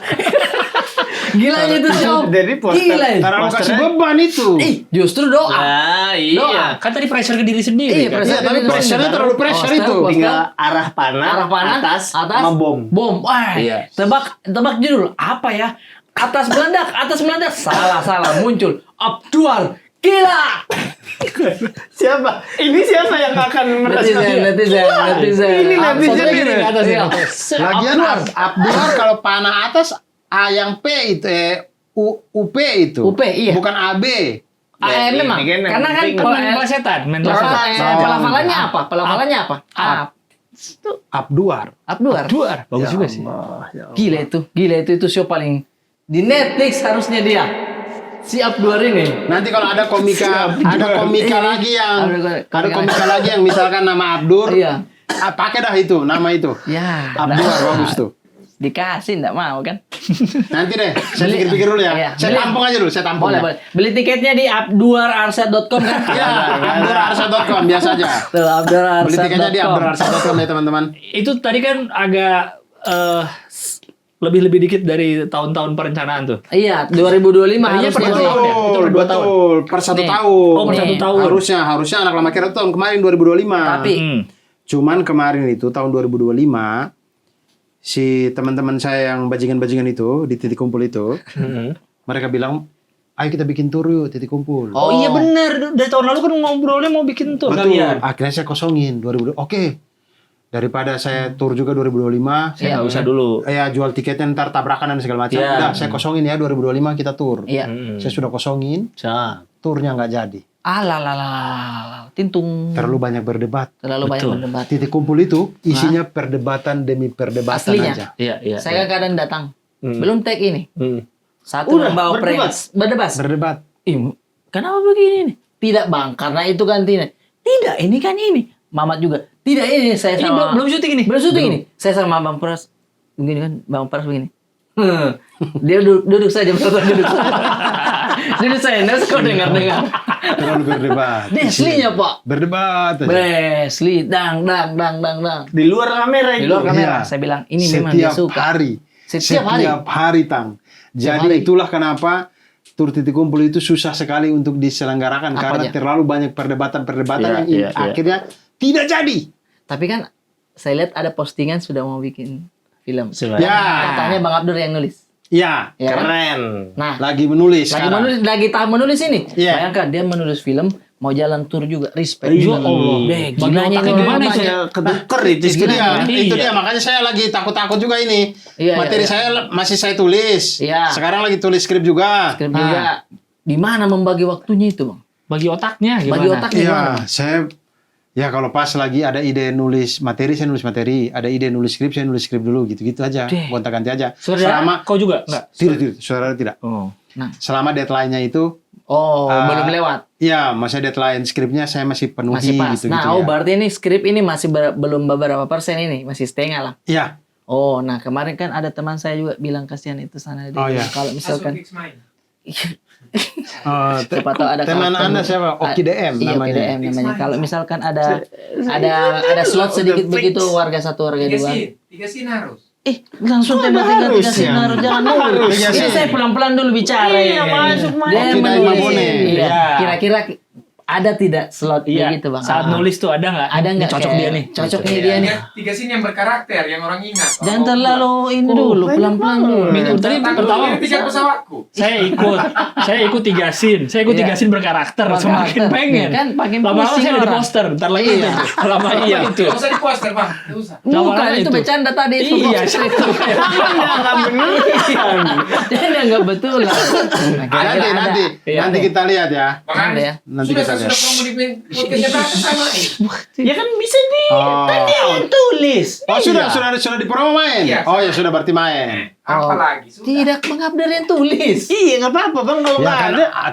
Gilanya itu show.
Jadi poster-
Gila itu.
terlalu kasih beban itu.
Justru doa.
Ah,
Doa.
Kan tadi pressure ke diri sendiri.
Iya,
kan?
pressure
Iya, tapi
ke diri
pressure-nya
sendiri.
terlalu pressure
Poster,
itu.
poster.
tinggal arah panah, atas, sama bom.
Bom. Wah.
Iya.
Tebak judul. Apa ya? Atas meledak. Salah. Muncul. Abduar. Gila.
Siapa? Ini siapa yang akan merasa?
Netizen.
Ini netizen
Satu
ini.
lagi atas
Iya.
Lagian Abdur kalau panah atas A yang P itu UP itu.
UP, iya.
Bukan AB.
Memang.
Ini kan yang
Karena kan
penting.
Main setan, main setan.
pelafalannya apa? Pelafalannya apa?
Abduar.
Abduar.
Abdur. Bagus juga sih.
Gila itu show paling di Netflix harusnya dia. Si Abduar ini.
Nanti kalau ada komika lagi yang
Ada
komika lagi yang misalkan nama Abdur.
Iya.
Pakai dah itu nama itu.
Ya.
Abduar bagus tuh.
Dikasih enggak mau kan?
Nanti deh, saya pikir-pikir dulu ya.
Iya.
Saya tampung aja dulu, saya tampung.
Boleh. Beli tiketnya di abduararsyad.com kan?
Ya, abdurarsyad.com biasa aja.
Tuh,
Beli tiketnya di
abduararsyad.com.
abdurarsyad.com ya teman-teman.
Itu tadi kan agak lebih dikit dari tahun-tahun perencanaan tuh.
Iya, 2025
Tadinya
harusnya
per
sih.
tahun ya? Itu per 2 tahun.
Betul, per 1
Nih.
tahun.
Oh, per 1 tahun.
Harusnya anak lama kira tahun kemarin 2025.
Tapi
Cuman kemarin itu tahun 2025 si teman-teman saya yang bajingan-bajingan itu di titik kumpul itu, mereka bilang ayo kita bikin tur yuk, titik kumpul.
Oh iya bener, dari tahun lalu kan ngobrolnya mau bikin tur
Betul.
kalian.
Akhirnya saya kosongin 2020. Oke. Daripada saya tur juga 2025,
Saya nggak usah dulu.
ya jual tiketnya ntar tabrakan dan segala macam.
Iya.
Udah, saya kosongin ya 2025 kita tur.
Iya.
Saya sudah kosongin, turnya nggak jadi.
Tintung.
Terlalu banyak berdebat.
Terlalu banyak berdebat.
Titik kumpul itu isinya perdebatan demi perdebatan
Aslinya.
aja.
Iya.
Saya kadang datang. Belum take ini. Satu
Udah,
membawa
berdebat?
berdebat.
Berdebat.
Ih, kenapa begini nih? Tidak bang, karena itu kan tidak. Tidak, ini kan ini. Mamat juga. Tidak ini saya
Ini
sama.
belum syuting ini?
Belum syuting ini. Saya sama Bang Pras. Begini kan, Bang Pras begini. Dia duduk saja, duduk saya. Nggak suka dengar.
Terlalu berdebat.
Desli-nya Pak.
Berdebat aja.
Desli, dang.
Di luar kamera
Di
itu.
luar kamera,
Iya.
saya bilang ini memang dia
Setiap
suka.
hari.
Setiap hari.
hari, Tang. Jadi
hari.
itulah kenapa tur titik kumpul itu susah sekali untuk diselenggarakan
Apa
karena
aja?
terlalu banyak perdebatan
Iya,
yang akhirnya tidak jadi.
Tapi kan saya lihat ada postingan sudah mau bikin film.
Ya,
Katanya Bang Abdur yang nulis.
ya,
Ya kan?
Keren.
Nah,
lagi menulis sekarang.
lagi tahap menulis ini.
Iya.
Bayangkan dia menulis film, mau jalan tur juga. Respect.
Ya Allah.
Bagi
Bagi otaknya gimana itu?
Ketuker itu
Itu dia,
Iya.
itu dia. Makanya saya lagi takut-takut juga ini.
Iya,
Materi
iya.
saya masih saya tulis.
Iya.
Sekarang lagi tulis skrip juga.
Skrip juga. Di mana membagi waktunya itu, Bang?
Bagi otaknya gimana?
Bagi otaknya gimana?
Iya, saya kalau pas lagi ada ide nulis materi, saya nulis materi. Ada ide nulis skrip, saya nulis skrip dulu. Gitu-gitu aja.
Deh.
Gonta-ganti aja.
Saudara, kau juga? Enggak.
Tidak, saudara tidak.
Oh.
Nah.
Selama deadline-nya itu,
Belum lewat.
ya, maksudnya deadline skripnya saya masih penuhi
Masih pas.
gitu-gitu
Nah,
ya.
berarti ini skrip ini masih belum beberapa persen ini, masih setengah lah.
Iya.
Oh, nah kemarin kan ada teman saya juga bilang kasihan itu sana dia
Oh,
bilang,
iya.
kalau misalkan
Oh,
siapa tahu ada
teman
karakter-
Anda siapa? Oki DM
Iya, Oki
namanya.
DM namanya. Kalau misalkan ada slot sedikit begitu warga 1 warga 2.
Tiga scene harus.
Langsung tembak tiga sinar jangan dulu.
Tiga
Ini
scene.
saya pelan-pelan dulu bicara ya.
masuk,
Dia
Oki
menulis.
Daimabone.
Iya. Kira-kira ada tidak slot
Iya.
begitu, Bang?
Saat nulis tuh ada nggak?
Ada
Ini
nggak
cocok
kayak-
dia nih.
Cocok nih dia nih.
Tiga scene yang berkarakter, yang orang ingat.
Jangan terlalu ini dulu, pelan-pelan dulu.
Itu tadi pertama
Ini tiket pesawatku.
saya ikut 3 scene. Saya ikut 3
Iya.
scene berkarakter. Semakin
Berkarakter.
pengen.
Kan makin
Lama-lama
pusing
saya udah di
orang.
poster. Ntar lagi
Iya.
itu. Lama iya itu.
Gak usah di poster, Bang. Gak usah.
Bukan,
Lama-lama
itu
itu.
bercanda tadi itu.
Iya,
Dia nggak betul lah.
Nanti kita lihat ya.
Bang
Ada
Anies,
ya.
Nanti
sudah
kita
saya
lihat.
sudah promo di podcastnya Bang sama ini.
Ya kan bisa di
Oh.
tulis.
Oh, sudah dipromo main.
Iya.
Oh, ya sudah berarti main.
Apa lagi? Sudah.
Tidak mengabdar yang tulis.
Iya nggak apa-apa bang kalau
Ya
nggak
kan
ada.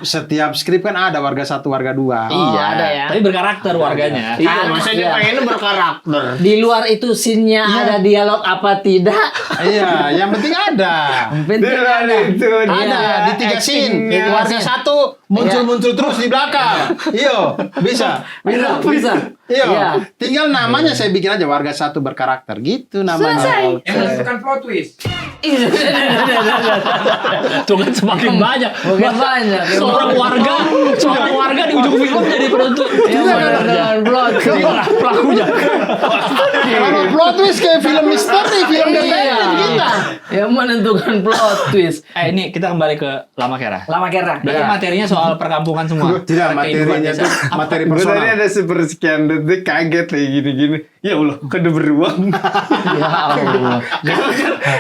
setiap skrip kan ada warga 1 warga 2.
Iya, ada ya.
Tapi berkarakter warganya.
Iya maksudnya dia
Iya.
pengennya berkarakter.
Di luar itu scene-nya ada dialog apa tidak?
Iya, yang penting ada.
Penting ada.
Itu
Ada di 3 scene.
Actingnya.
Warga 1 muncul terus di belakang. Iya, bisa.
Bisa.
Iya, tinggal namanya saya bikin aja warga 1 berkarakter gitu namanya.
Yang menentukan plot twist.
Tuh kan semakin banyak.
Bukan banyak.
Seorang warga di ujung film jadi penonton.
Yang menentukan plot.
Pelakunya.
Kalau plot twist kayak film misteri, film
Iya.
detektif kita.
Yang menentukan plot twist.
Ini kita kembali ke Lama Kera.
Lama kera.
Berarti materinya soal perkampungan semua.
Tidak, materinya tuh materi
Gue tadi
personal.
ada sepersekian detik kaget kayak gini-gini. Ya Allah, kode beruang.
Ya Allah.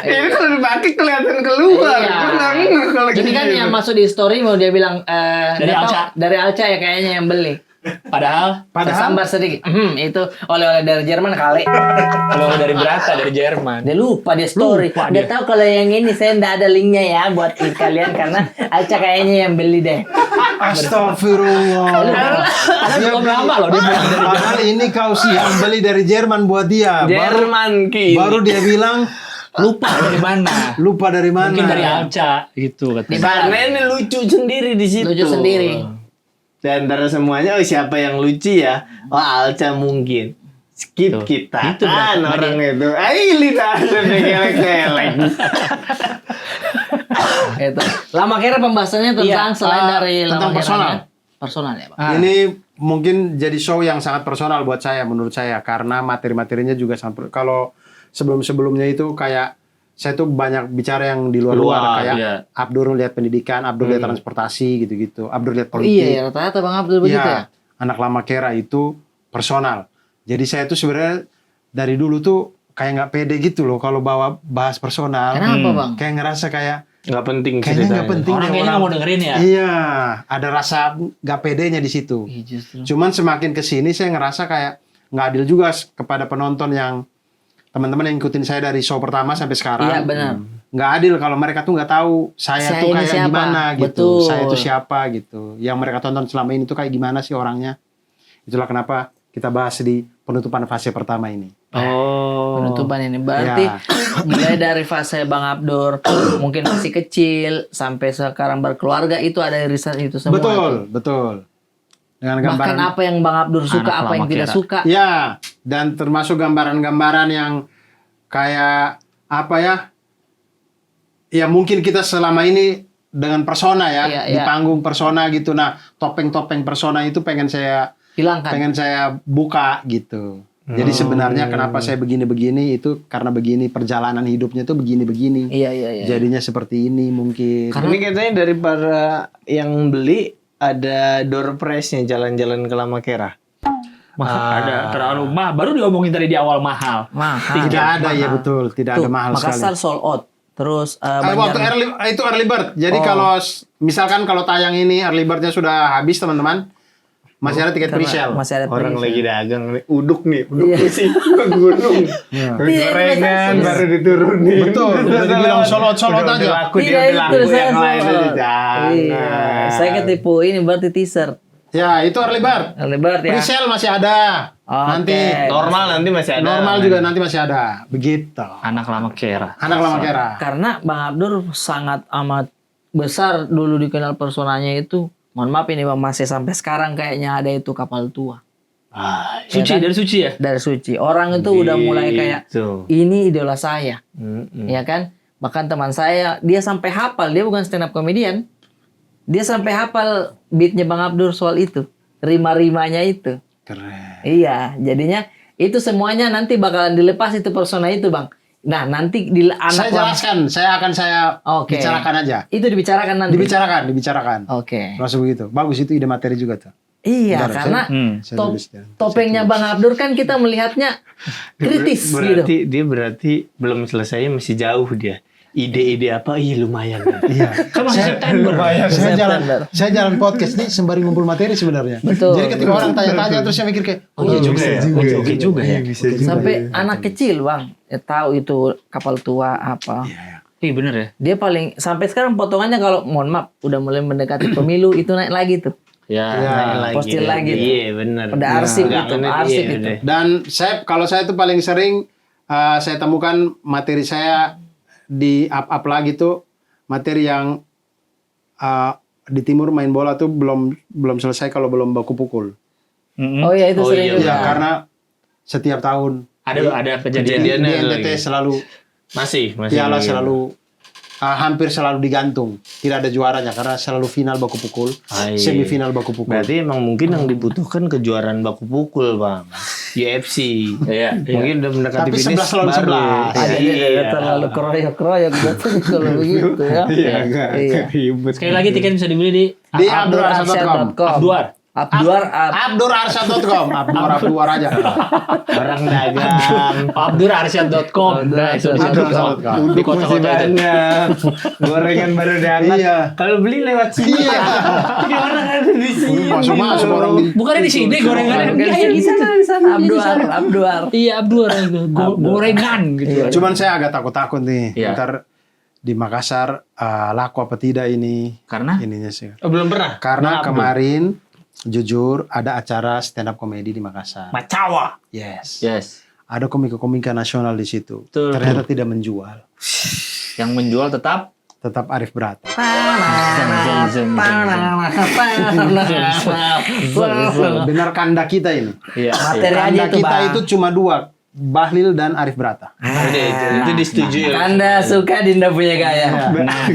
Ini kalau dipakai kelihatan keluar.
Iya.
Gue nggak ngeh kalau
Ini kan
gini.
yang masuk di story mau dia bilang
Dari
nggak tahu,
Alca.
dari Alca ya kayaknya yang beli.
Padahal
Sambar sedikit. Itu oleh-oleh dari Jerman kali.
kalau dari berata dari Jerman.
Dia lupa dia story.
Lupa
dia
dia.
tahu kalau yang ini saya nggak ada linknya ya buat kalian karena Alca kayaknya yang beli deh.
Astagfirullah.
Padahal belum lama loh dia bilang dari
Padahal ini kau sih yang beli dari Jerman buat dia.
Jerman ki.
Baru dia bilang
lupa dari mana.
lupa dari mana.
Mungkin dari Alca gitu katanya.
Karena ini lucu sendiri di situ.
Lucu sendiri.
Di antara semuanya, siapa yang lucu ya? Oh Alca mungkin. Skip
Tuh.
kita.
Itu
Kan
berarti.
orang itu. Lidah sampai gelek-gelek.
Itu. Lama kira pembahasannya tentang selain dari
tentang
lama
personal.
Keranya. Personal ya, Pak.
Ini mungkin jadi show yang sangat personal buat saya menurut saya karena materi-materinya juga sangat kalau sebelum-sebelumnya itu kayak saya tuh banyak bicara yang di luar-luar kayak
iya.
Abdur lihat pendidikan, Abdur lihat transportasi gitu-gitu, Abdur lihat politik.
Iya, ya, rata-rata Bang Abdul begitu ya.
Anak lama Kera itu personal. Jadi saya tuh sebenarnya dari dulu tuh kayak nggak pede gitu loh kalau bawa bahas personal.
Kenapa Bang?
Kayak ngerasa kayak
Nggak penting
kayaknya
ceritanya.
nggak penting
Orang
deh
kayaknya nggak mau dengerin ya.
Iya, ada rasa nggak pedenya di situ.
Iya justru.
Cuman semakin kesini saya ngerasa kayak nggak adil juga kepada penonton yang teman-teman yang ngikutin saya dari show pertama sampai sekarang.
Iya benar.
Nggak adil kalau mereka tuh nggak tahu saya
Saya
tuh
ini
kayak
siapa?
gimana gitu.
Betul.
Saya itu siapa gitu. Yang mereka tonton selama ini tuh kayak gimana sih orangnya. Itulah kenapa kita bahas di penutupan fase pertama ini.
Oh.
Penutupan ini berarti
Ya.
mulai dari fase Bang Abdur mungkin masih kecil sampai sekarang berkeluarga itu ada riset itu semua.
Betul. Dengan
Bahkan
gambaran
apa yang Bang Abdur suka,
Anak
apa yang
lama
tidak
Kera.
suka.
ya, dan termasuk gambaran-gambaran yang kayak apa ya? Ya mungkin kita selama ini dengan persona ya,
Iya,
di
iya.
panggung persona gitu. Nah, topeng-topeng persona itu pengen saya
Hilangkan.
buka gitu. Jadi sebenarnya kenapa saya begini-begini itu karena begini perjalanan hidupnya tuh begini-begini.
Iya.
Jadinya seperti ini mungkin.
Karena-
Ini katanya dari para yang beli ada door prize-nya jalan-jalan ke Lama Kera.
Ada terlalu mahal. Baru diomongin tadi di awal mahal.
mahal.
Tidak ada ya betul, tidak
Tuh,
ada mahal
Makassar
sekali.
sold out. Terus
Waktu itu early bird. Jadi
Oh.
kalau misalkan kalau tayang ini early birdnya sudah habis teman-teman, masih ada tiket
karena
pre-sale.
masih ada
Orang
pre-sale.
lagi dagang nih, uduk
Iya.
sih ke gunung.
Iya.
Gorengan baru diturunin.
Betul, udah dibilang solot
Udah
aja.
laku,
Tidak,
dia
itu
laku
tulisannya
yang lain
sold
aja
out.
jangan.
Iya, saya ketipu ini berarti teaser.
Ya, itu early bird.
Lebar ya.
Pre-sale masih ada.
Oke.
Nanti
Normal nanti masih ada.
normal juga nanti masih ada. Begitu.
Anak lama Kera.
Anak lama Kera.
Karena Bang Abdur sangat amat besar dulu dikenal personanya itu. Mohon maaf ini Bang masih sampai sekarang kayaknya ada itu kapal tua.
Suci, dari suci ya?
Dari Suci. Orang itu udah mulai kayak
Gitu.
ini idola saya.
Mm-mm.
Ya kan? Bahkan teman saya dia sampai hafal, dia bukan stand up comedian. Dia sampai hafal beatnya Bang Abdur soal itu. Rima-rimanya itu.
Keren.
Iya, jadinya itu semuanya nanti bakalan dilepas itu persona itu, Bang. Nah, nanti di
Saya
anak
jelaskan, saya
Oke.
bicarakan aja.
itu dibicarakan nanti.
Dibicarakan.
Oke.
Langsung begitu. Bagus itu ide materi juga tuh.
Iya,
Bentar,
karena
saya
top-
tulis ya.
topengnya Bang Abdur kan kita melihatnya kritis gitu.
Berarti belum selesai, masih jauh dia. Ide-ide apa? Iya lumayan.
Iya.
Kan masih September.
Saya jalan podcast nih sembari ngumpul materi sebenarnya.
Betul.
Jadi ketika orang tanya-tanya terus saya mikir kayak, oh iya juga ya.
Oke juga ya.
Sampai anak kecil, Bang, ya, tahu itu kapal tua apa.
Iya bener ya.
Dia paling sampai sekarang potongannya kalau mohon maaf udah mulai mendekati pemilu itu naik lagi tuh.
Ya.
Posting lagi.
Iya benar.
Udah arsip
Nggak
gitu,
ngenet,
arsip
iya,
gitu.
udah.
Dan kalau saya tuh paling sering saya temukan materi saya di up lagi tuh materi yang di timur main bola tuh belum selesai kalau belum baku pukul.
Mm-mm.
Oh iya itu
Oh,
sering
iya,
juga.
Ya karena setiap tahun
Ada
di
kejadian.
Kejadiannya
NTT
lagi.
selalu
Masih.
piala selalu hampir selalu digantung. Tidak ada juaranya karena selalu final baku pukul,
iya.
semifinal baku pukul.
Berarti emang mungkin yang dibutuhkan kejuaraan baku pukul, Bang. UFC.
Iya.
Mungkin udah mendekati
Tapi
finish
11 lawan
baru.
11.
Ada
Iya.
terlalu keroyok gitu kalau begitu ya. Iya.
Ribet.
Sekali lagi tiket bisa dibeli di
Di abdurarsyad.com.
Abduar.
Abdurarsyad.com. Abdur aja.
Orang dagang.
Abdurarsyad.com. Nah, itu bisa
Abdurarsyad.com.
di
Uduk masih
kota-kota itu.
banyak. Gorengan baru diangkat.
Iya.
Kalau beli lewat sini.
Iya.
Ini orang ada di sini.
Masuk orang di
Bukannya di sini gorengannya.
Iya, di sana Abduar.
Iya, Abduar itu. Gorengan gitu.
Cuman saya agak takut-takut nih.
Iya.
Ntar di Makassar laku apa tidak ini
Karena
ininya sih.
Oh, belum pernah.
Karena
Maaf,
kemarin jujur ada acara stand up comedy di Makassar.
Macawa.
Yes.
yes,
Ada komika-komika nasional di situ.
Betul.
Ternyata tidak menjual.
yang menjual tetap
Tetap Arif Brata. Benar kanda kita ini.
iya.
Materi aja
Kanda
tuh,
kita
Bang.
itu cuma dua. Bahlil dan Arif Brata.
Itu disetujui.
Anda suka Dinda punya gaya.
Nah.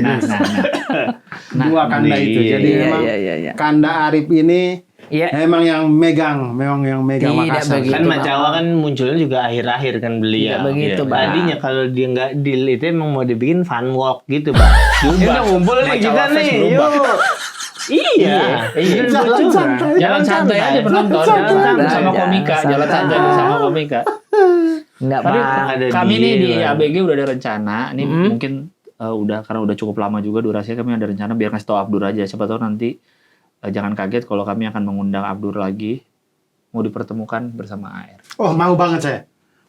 Dua kanda itu. Jadi
Iya,
memang
iya.
kanda Arif ini
Iya.
Memang yang megang
Tidak
Makassar.
begitu.
Kan Majawa kan munculnya juga akhir-akhir kan beliau.
Tidak begitu,
Iya,
Bang.
Tadinya kalau dia nggak deal itu emang mau dibikin fun walk gitu, Bang. Udah ngumpul nih kita
Majawa Fest
nih,
berubah.
yuk. Iya.
Jalan santai. Jalan santai aja penonton.
Jalan santai
Sama
aja.
komika. Jalan santai
Santai.
bersama komika.
Enggak,
Tapi
Bang.
ada
kami nih di
dia, Bang.
ABG udah ada rencana. Ini mungkin udah karena udah cukup lama juga durasinya, kami ada rencana biar ngasih tahu Abdur aja. Siapa tahu nanti jangan kaget kalau kami akan mengundang Abdur lagi, mau dipertemukan bersama AR.
Oh, mau banget saya.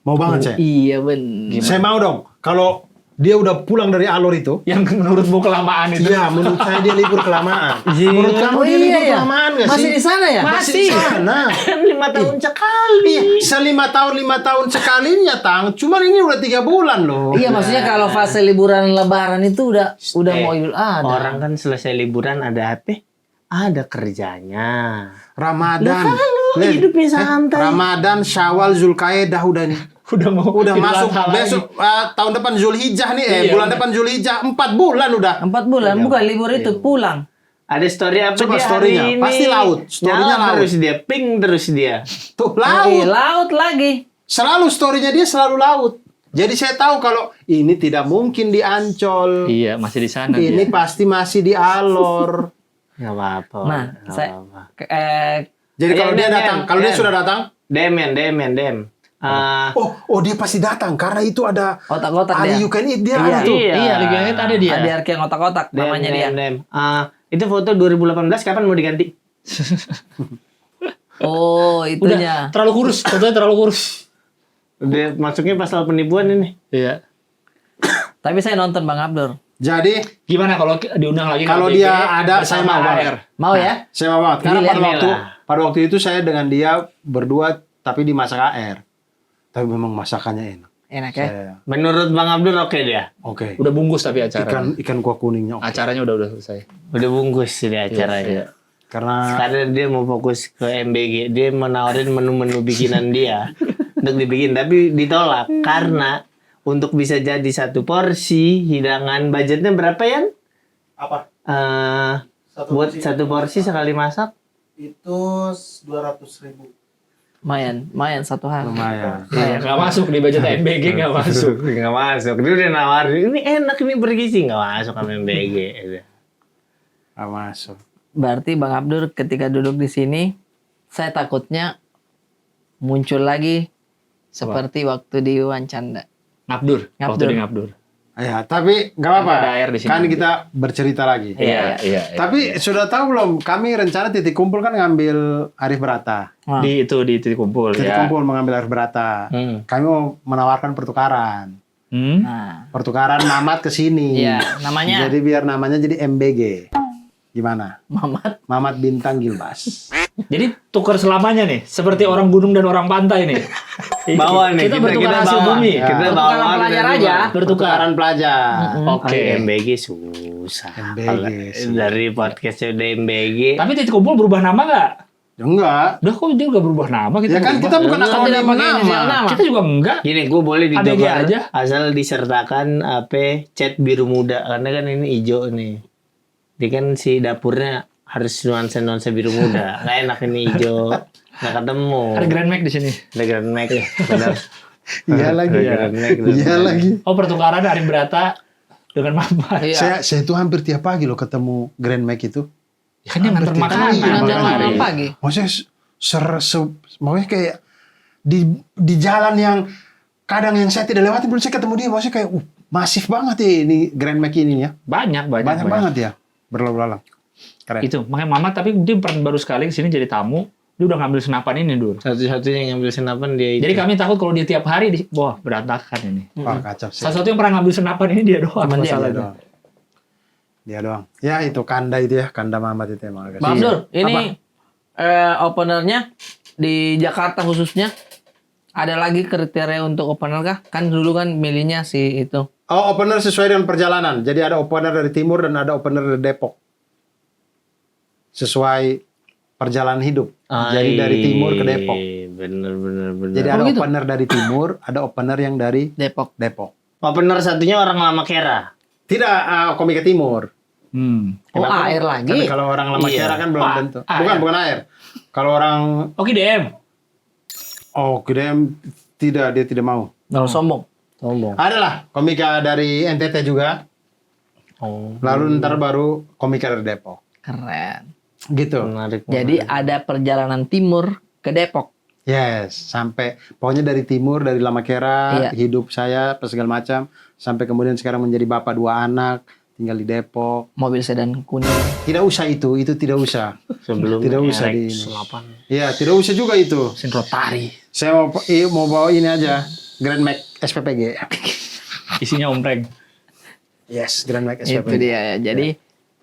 Mau banget saya.
Iya benar.
Saya mau dong. Kalau dia udah pulang dari Alor itu,
Yang menurutmu kelamaan itu?
iya, menurut saya dia libur kelamaan. Menurut kamu
Oh
dia
iya
libur
ya.
kelamaan nggak sih?
Masih di sana ya?
Masih di sana.
Kan 5 tahun sekali.
Iya, bisa 5 tahun sekalinya, Tang. Cuman ini udah 3 bulan loh.
Iya, maksudnya kalau fase liburan lebaran itu udah mau Idul Adha.
Orang kan selesai liburan ada apa? Ada kerjanya.
Ramadan.
Lu hidupnya santai.
Ramadan, Syawal, Zulkaidah udah nih. Udah
Idul
masuk
Adha lagi.
besok tahun depan Zulhijjah nih,
Iya,
bulan
udah.
depan Zulhijjah 4 bulan udah.
4 bulan, bukan libur itu pulang.
Ada story apa
Coba
dia
story-nya.
hari ini?
Pasti laut. Story-nya
Nyala
laut.
terus dia, ping terus dia.
Tuh
Laut.
laut.
Laut lagi.
Selalu story-nya dia selalu laut. Jadi saya tahu kalau ini tidak mungkin di Ancol.
Iya, masih di sana
Ini
dia.
pasti masih di Alor.
Nggak apa-apa.
Nah,
nggak
saya
apa-apa.
Jadi kalau dia datang, kalau dia sudah datang,
Dem.
oh dia pasti datang karena itu ada
Otak-otak
Ali
dia.
You Can Eat dia
Iya.
ada tuh.
Iya, Liga United ada dia.
Ada arki yang otak-otak namanya dia.
Itu foto 2018 kapan mau diganti?
Oh,
Udah,
itunya.
terlalu kurus. Fotonya terlalu kurus.
Udah masuknya pasal penipuan ini.
Iya.
Tapi saya nonton Bang Abdur.
Jadi
Gimana kalau diundang lagi? ke
kalau
ABG
dia ada, saya
bersama
mau banget.
AR?
Mau ya?
Saya mau banget karena
Ini
lihat.
pada waktu itu saya dengan dia berdua tapi dimasak AR. Tapi memang masakannya enak.
Enak ya?
Saya-
Menurut Bang Abdur oke dia.
Oke.
Udah bungkus tapi acara.
Ikan kuah kuningnya oke.
Acaranya udah selesai.
Udah bungkus di acaranya.
Iya.
Karena
Karena dia mau fokus ke MBG, dia menawarin menu-menu bikinan dia untuk dibikin, tapi ditolak karena untuk bisa jadi satu porsi hidangan budgetnya berapa ya?
apa?
Buat satu porsi sekali masak?
Itu 200.000.
Lumayan satu hari.
Lumayan.
Iya, nggak masuk di budget MBG nggak masuk.
Nggak masuk. Dia udah nawarin, ini enak ini bergizi, nggak masuk sama MBG.
Nggak masuk.
Berarti Bang Abdur ketika duduk di sini, saya takutnya muncul lagi seperti waktu di Wancanda.
Ngabdur. Waktu
Ngabdur.
di Ngabdur.
Ya, tapi nggak apa-apa.
Ada air di sini.
Kan kita bercerita lagi.
Iya.
Tapi sudah tahu belum? Kami rencana titik kumpul kan ngambil Arif Berata.
Wah.
Di titik kumpul
Titik
ya.
kumpul mengambil Arif Berata. Kami mau menawarkan pertukaran.
Hmm?
Nah,
Pertukaran Mamat ke sini.
iya, namanya
Jadi biar namanya jadi MBG. Gimana?
Mamat.
Mamat Bintang Gilbas.
Jadi tukar selamanya nih, seperti orang gunung dan orang pantai nih.
Bawa nih,
kita bertukar
kita
hasil
bawa.
bumi.
Kita
Pertukaran
bawa
pelajar
kita
aja.
bawa.
Pertukaran pelajar.
Oke.
MBG susah.
MBG
Kalau
susah.
dari podcastnya udah MBG.
Tapi titik kumpul berubah nama nggak?
Ya, enggak.
Udah kok dia udah berubah nama kita.
Ya kan kita bukan
Kan tidak
akronim
pakai inisial
nama.
nama.
Kita juga enggak.
Gini, gue boleh
ABG
didogar
aja.
asal disertakan apa cat biru muda karena kan ini hijau nih. Dia kan si dapurnya harus nuansa biru muda. Nggak enak ini hijau. Nggak ketemu.
Ada Grand Mac di sini.
Ada Grand Mac. Benar.
Iya lagi.
Ada Grand Mac.
Iya lagi.
Oh pertukaran Arif Berata dengan Mama.
Iya.
Saya tuh hampir tiap pagi loh ketemu Grand Mac itu.
Ya kan dia nganter
Hampir tiap
makanan.
pagi,
Ngantar
Bang.
makanan pagi.
Maksudnya maksudnya kayak di jalan yang kadang yang saya tidak lewati belum saya ketemu dia. Maksudnya kayak masif banget ya ini Grand Mac ini ya.
Banyak.
Banyak banget ya. Berlalu-lalang. Keren.
Itu makanya Mama tapi dia baru sekali kesini jadi tamu. Dia udah ngambil senapan ini dulu.
Satu-satunya yang ngambil senapan dia itu.
Jadi kami takut kalau dia tiap hari wah berantakan ini.
Wah kacau sih.
Salah satu yang pernah ngambil senapan ini dia doang.
Cuman dia
masalahnya.
doang. Dia doang. Ya itu kanda itu ya. Kanda Mamat itu emang agak
Bang
susah.
Abdur, ini openernya di Jakarta khususnya ada lagi kriteria untuk opener kah? Kan dulu kan milihnya si itu.
Oh, opener sesuai dengan perjalanan. Jadi ada opener dari timur dan ada opener dari Depok. Sesuai perjalanan hidup. Jadi dari timur ke Depok.
Bener.
Jadi ada
gitu?
opener dari timur, ada opener yang dari
Depok.
Depok.
Opener satunya orang lama Kera.
Tidak komika timur.
Oh, air lagi.
Tapi kalau orang lama
Iya.
kera kan belum tentu.
Air.
Bukan air. Kalau orang
Oke DM.
Kidem tidak, dia tidak mau.
Sombong.
Sombong.
Adalah komika dari NTT juga.
Oh,
Lalu ntar baru komika dari Depok.
Keren.
Gitu.
menarik.
Jadi ada perjalanan timur ke Depok.
Yes, sampai pokoknya dari timur, dari Lama Kera,
Iya.
hidup saya, apa segala macam, sampai kemudian sekarang menjadi bapak 2 anak, tinggal di Depok.
Mobil sedan kuning.
Tidak usah itu tidak usah.
Sebelum
Tidak usah di ini.
RX-8.
Iya, tidak usah juga itu.
Mesin rotari.
Saya mau bawa ini aja, Grand Max SPPG.
Isinya ompreng.
Yes, Grand Max
Itu
SPPG.
dia ya. Jadi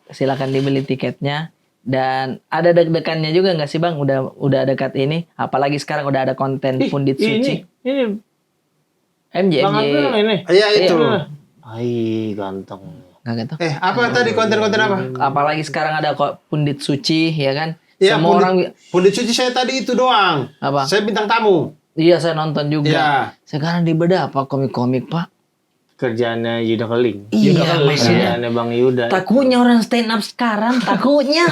silakan dibeli tiketnya. Dan ada deg-degannya juga nggak sih Bang? Udah dekat ini. Apalagi sekarang udah ada konten Pundit Suci.
Ini
MJ.
Bang Abdul ini.
Iya itu.
Hai, ganteng.
Nggak gitu.
Apa tadi konten-konten apa?
Apalagi sekarang ada kok Pundit Suci ya kan?
Iya,
Semua orang
Pundit Suci saya tadi itu doang.
Apa?
Saya bintang tamu.
iya saya nonton juga.
Iya.
Sekarang di bedah apa komik-komik Pak?
Kerjaannya Yuda Keling.
Iya maksudnya.
Kerjaannya Bang Yuda.
Takutnya orang stand up sekarang takutnya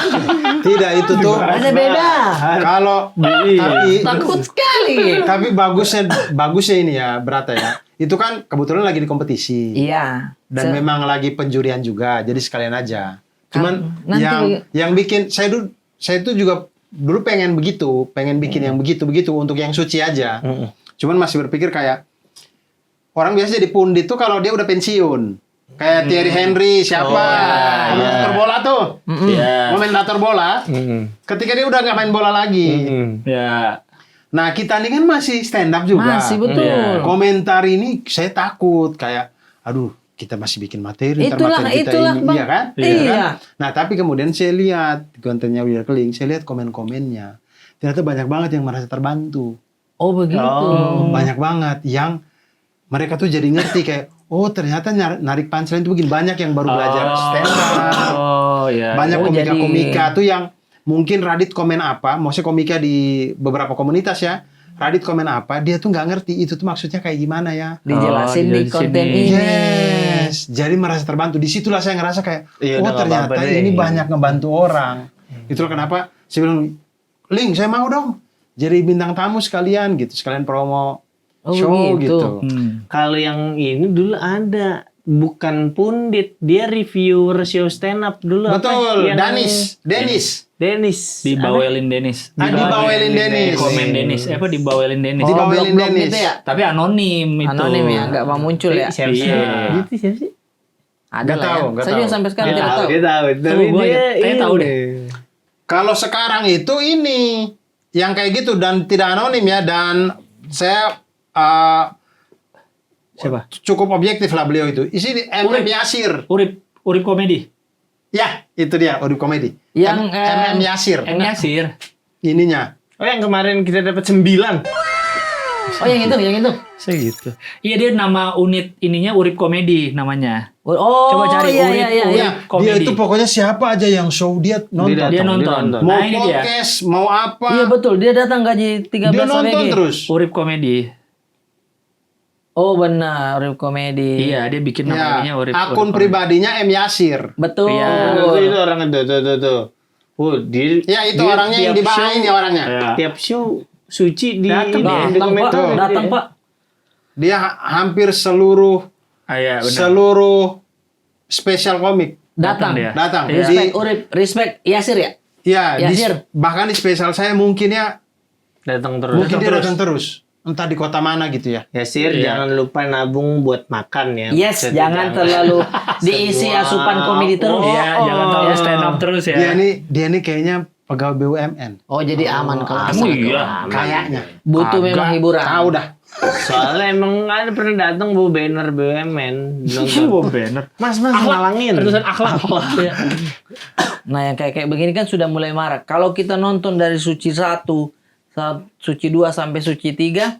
Tidak itu tuh.
ada beda.
Kalau tapi
Takut sekali.
tapi bagusnya ini ya Berata ya. Itu kan kebetulan lagi di kompetisi
Iya.
dan memang lagi penjurian juga. Jadi sekalian aja. Cuman
nanti-
yang bikin saya tuh juga dulu pengen bikin yang begitu untuk yang suci aja. Cuman masih berpikir kayak orang biasa jadi pundit tuh kalau dia udah pensiun. Kayak Thierry Henry siapa? Komentator bola tuh.
Iya.
Komentator bola. Ketika dia udah nggak main bola lagi.
Ya.
Nah kita ini kan masih stand up juga.
Masih betul.
Komentar ini saya takut kayak, aduh kita masih bikin materi. ntar
Itulah,
materi kita
itulah,
ini,
Bang.
iya kan?
Iya.
Nah tapi kemudian saya lihat kontennya William Keling, saya lihat komen-komennya, ternyata banyak banget yang merasa terbantu.
Oh begitu.
Banyak banget yang mereka tuh jadi ngerti kayak, oh ternyata narik punchline itu begini. Banyak yang baru belajar stand up.
Oh ya.
Banyak
Oh,
komika-komika tuh yang mungkin Radit komen apa, maksudnya komika di beberapa komunitas ya, Radit komen apa, dia tuh nggak ngerti itu tuh maksudnya kayak gimana ya.
Dijelasin di
dijelasin
konten
ini.
ini.
Yes, jadi merasa terbantu. Disitulah saya ngerasa kayak,
Iya,
oh
udah nggak
ternyata
apa-apa deh.
ini banyak ngebantu orang. Itulah kenapa saya bilang, Ling saya mau dong jadi bintang tamu sekalian gitu, sekalian promo
Oh,
show
begitu.
gitu.
Kalau yang ini dulu ada, bukan pundit, dia reviewer show stand up dulu.
Betul,
Yang-
Dennis.
Dennis.
Dibawelin Dennis.
Dibawelin Dennis.
Komen Dennis. Apa dibawelin Dennis.
Oh, Dibawelin
blog-blog
Dennis.
gitu ya?
Tapi anonim itu.
Anonim ya, nggak mau muncul ya.
Siapa sih?
Iya.
Itu siapa sih?
Ada
Nggak
lah
tahu,
ya.
nggak
Saya juga
tahu.
sampai sekarang
Nggak
tidak tahu.
Dia tahu. Tapi
gua
dia
kayak tahu deh.
Kalau sekarang itu ini yang kayak gitu dan tidak anonim ya, dan saya
Siapa?
cukup objektif lah beliau itu. Isi MM Yasir.
Urip komedi.
Ya, itu dia Urip Komedi.
Yang,
MM Yasir.
M Yasir.
Ininya.
Oh yang kemarin kita dapat 9.
Oh yang itu.
Saya gitu. Iya dia nama unit ininya Urip Komedi namanya.
Oh,
Coba cari
iya,
Urip,
iya, iya.
Urip.
Ya, dia
Komedi.
itu pokoknya siapa aja yang show dia nonton.
Dia nonton.
Mau
Nah ini dia.
podcast, mau apa.
Iya betul, dia datang gaji 13
Dia nonton
ABG.
terus.
Urip Komedi.
Oh benar, Urip Komedi.
Iya dia bikin namanya
Ya,
Urip.
akun
Urip
pribadinya M Yasir.
Betul.
Iya.
Itu orang tuh. Oh, dia,
Ya itu
dia
orangnya yang
tiap
dibahain
show-
ya orangnya.
Ya.
Tiap show suci di
Datang
ini,
dia.
di
Datang Pak,
komentar.
datang Pak.
Dia hampir seluruh
Ah, iya, benar.
seluruh spesial komik
Datang.
dia.
datang.
Iya.
Respect, Urip, respect, Yasir ya?
Ya,
Yasir.
bahkan di spesial saya mungkin ya,
Datang terus.
mungkin dia datang terus. Entah di kota mana gitu ya.
Yasir,
Iya.
jangan lupa nabung buat makan ya.
Yes,
Maksudnya
jangan terlalu diisi
Semua.
asupan komedi terus.
Iya, jangan terlalu stand up terus ya.
Dia nih kayaknya pegawai BUMN.
Oh jadi aman kalau
Emang
asal.
iya.
Kayaknya.
Butuh memang hiburan.
Tahu dah.
Soalnya emang ada pernah datang bawa banner BUMN nonton.
Bawa banner.
Mas ngalangin.
Tulisan akhlak. Iya.
Nah yang kayak begini kan sudah mulai marak. Kalau kita nonton dari suci 1, suci 2 sampai suci 3,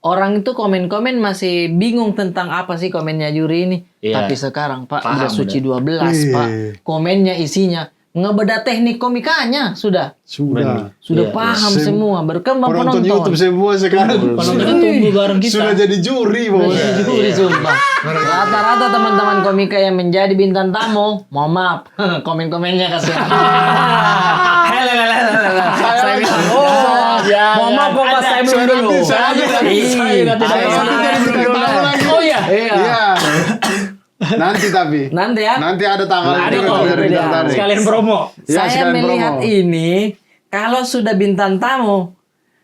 orang itu komen-komen masih bingung tentang apa sih komennya juri ini.
Iya.
Tapi sekarang Pak
Paham
udah suci
udah.
12 Pak. Komennya isinya ngebedah teknik komikanya sudah
Sudah.
Sudah paham semua, berkembang
Penonton YouTube
penonton.
semua sekarang
Penontonnya tumbuh bareng kita.
sudah jadi juri, Bos.
Juri sumpah. Rata-rata teman-teman komika yang menjadi bintang tamu, mohon maaf, komen-komennya kasihan. Saya bilang, mohon maaf kok pas saya belum dulu.
Saya juga tidak jadi bintang tamu lagi.
Oh iya.
Iya. Nanti tapi.
Nanti ya.
Nanti ada tanggal
Ada
juga
kok.
dari bintang tamu.
Sekalian promo.
Ya,
Saya
sekalian
melihat
promo.
ini, kalau sudah bintang tamu,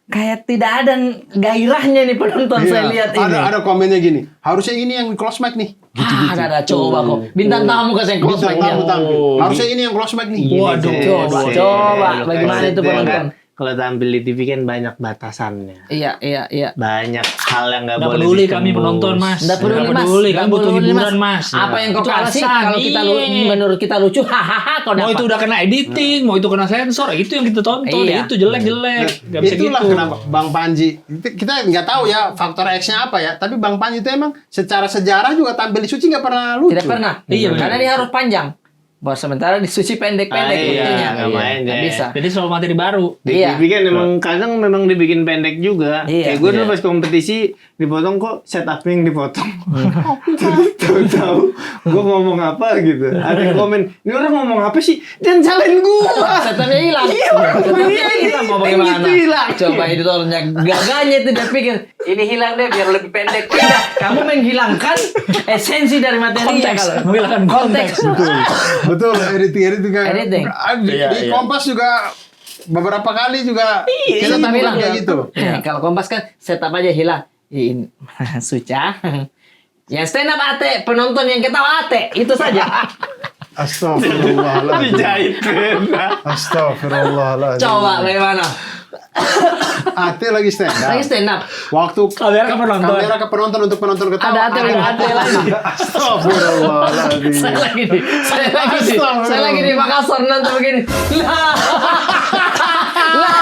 kayak tidak ada gairahnya nih penonton
Iya.
saya lihat ini.
Ada komennya gini. Harusnya ini yang close mic nih.
Ada coba kok. Bintang tamu kasih yang close
Bintang
mic-nya.
tamu tampil. Harusnya ini yang close mic nih.
Waduh.
Coba, bagaimana itu penonton?
Kalau tampil di TV kan banyak batasannya.
Iya.
Banyak hal yang nggak
Nggak
boleh
peduli
ditembus.
kami penonton, Mas.
Nggak peduli, Mas.
peduli.
Nggak
Kami butuh
peduli,
hiburan, Mas.
Apa yang kau
Itu
kasih
alasan,
kalau kita
iya.
menurut kita lucu, hahaha kau
Mau
dapat.
itu udah kena editing, mau itu kena sensor, itu yang kita tonton.
Iya.
Itu jelek-jelek. Gak bisa
Itulah
gitu.
kenapa Bang Panji. Kita nggak tahu ya faktor X-nya apa ya. Tapi Bang Panji itu emang secara sejarah juga tampil di Suci nggak pernah lucu.
Tidak pernah.
Iya, benar.
Karena dia harus panjang. Bahwa sementara di suci pendek-pendek
Ah, iya,
buktinya.
nggak main
Nggak
deh.
bisa.
Jadi selalu materi baru.
Di
Iya.
TV kan emang kadang memang dibikin pendek juga.
Iya.
Kayak gue dulu pas kompetisi dipotong kok setupnya yang dipotong. Tahu-tahu gue ngomong apa gitu. Ada yang komen, ini orang ngomong apa sih? Dan salahin gue.
Setupnya hilang.
Iya,
Setupnya
iya,
hilang mau
yang
bagaimana?
gitu hilang.
Coba editornya gagahnya itu dia pikir ini hilang deh biar lebih pendek. Tidak, kamu menghilangkan esensi dari materi
Konteks. Menghilangkan konteks.
Betul, editing kan.
Editing.
Di Kompas juga beberapa kali juga kita
Setup
tampil
hilang.
kayak gitu.
Kalau Kompas kan setup aja hilang. Ini Suca. Yang stand up ate, penonton yang ketawa ate, itu saja.
Astagfirullahaladzim.
Dijahit beda.
Astagfirullahaladzim.
Coba bagaimana?
Ate lagi stand up.
Lagi stand up.
Waktu
Kamera ke penonton.
Kamera ke penonton untuk penonton ketawa.
Ada ate lagi.
Astagfirullahaladzim.
Saya lagi di Makassar nonton begini. Lah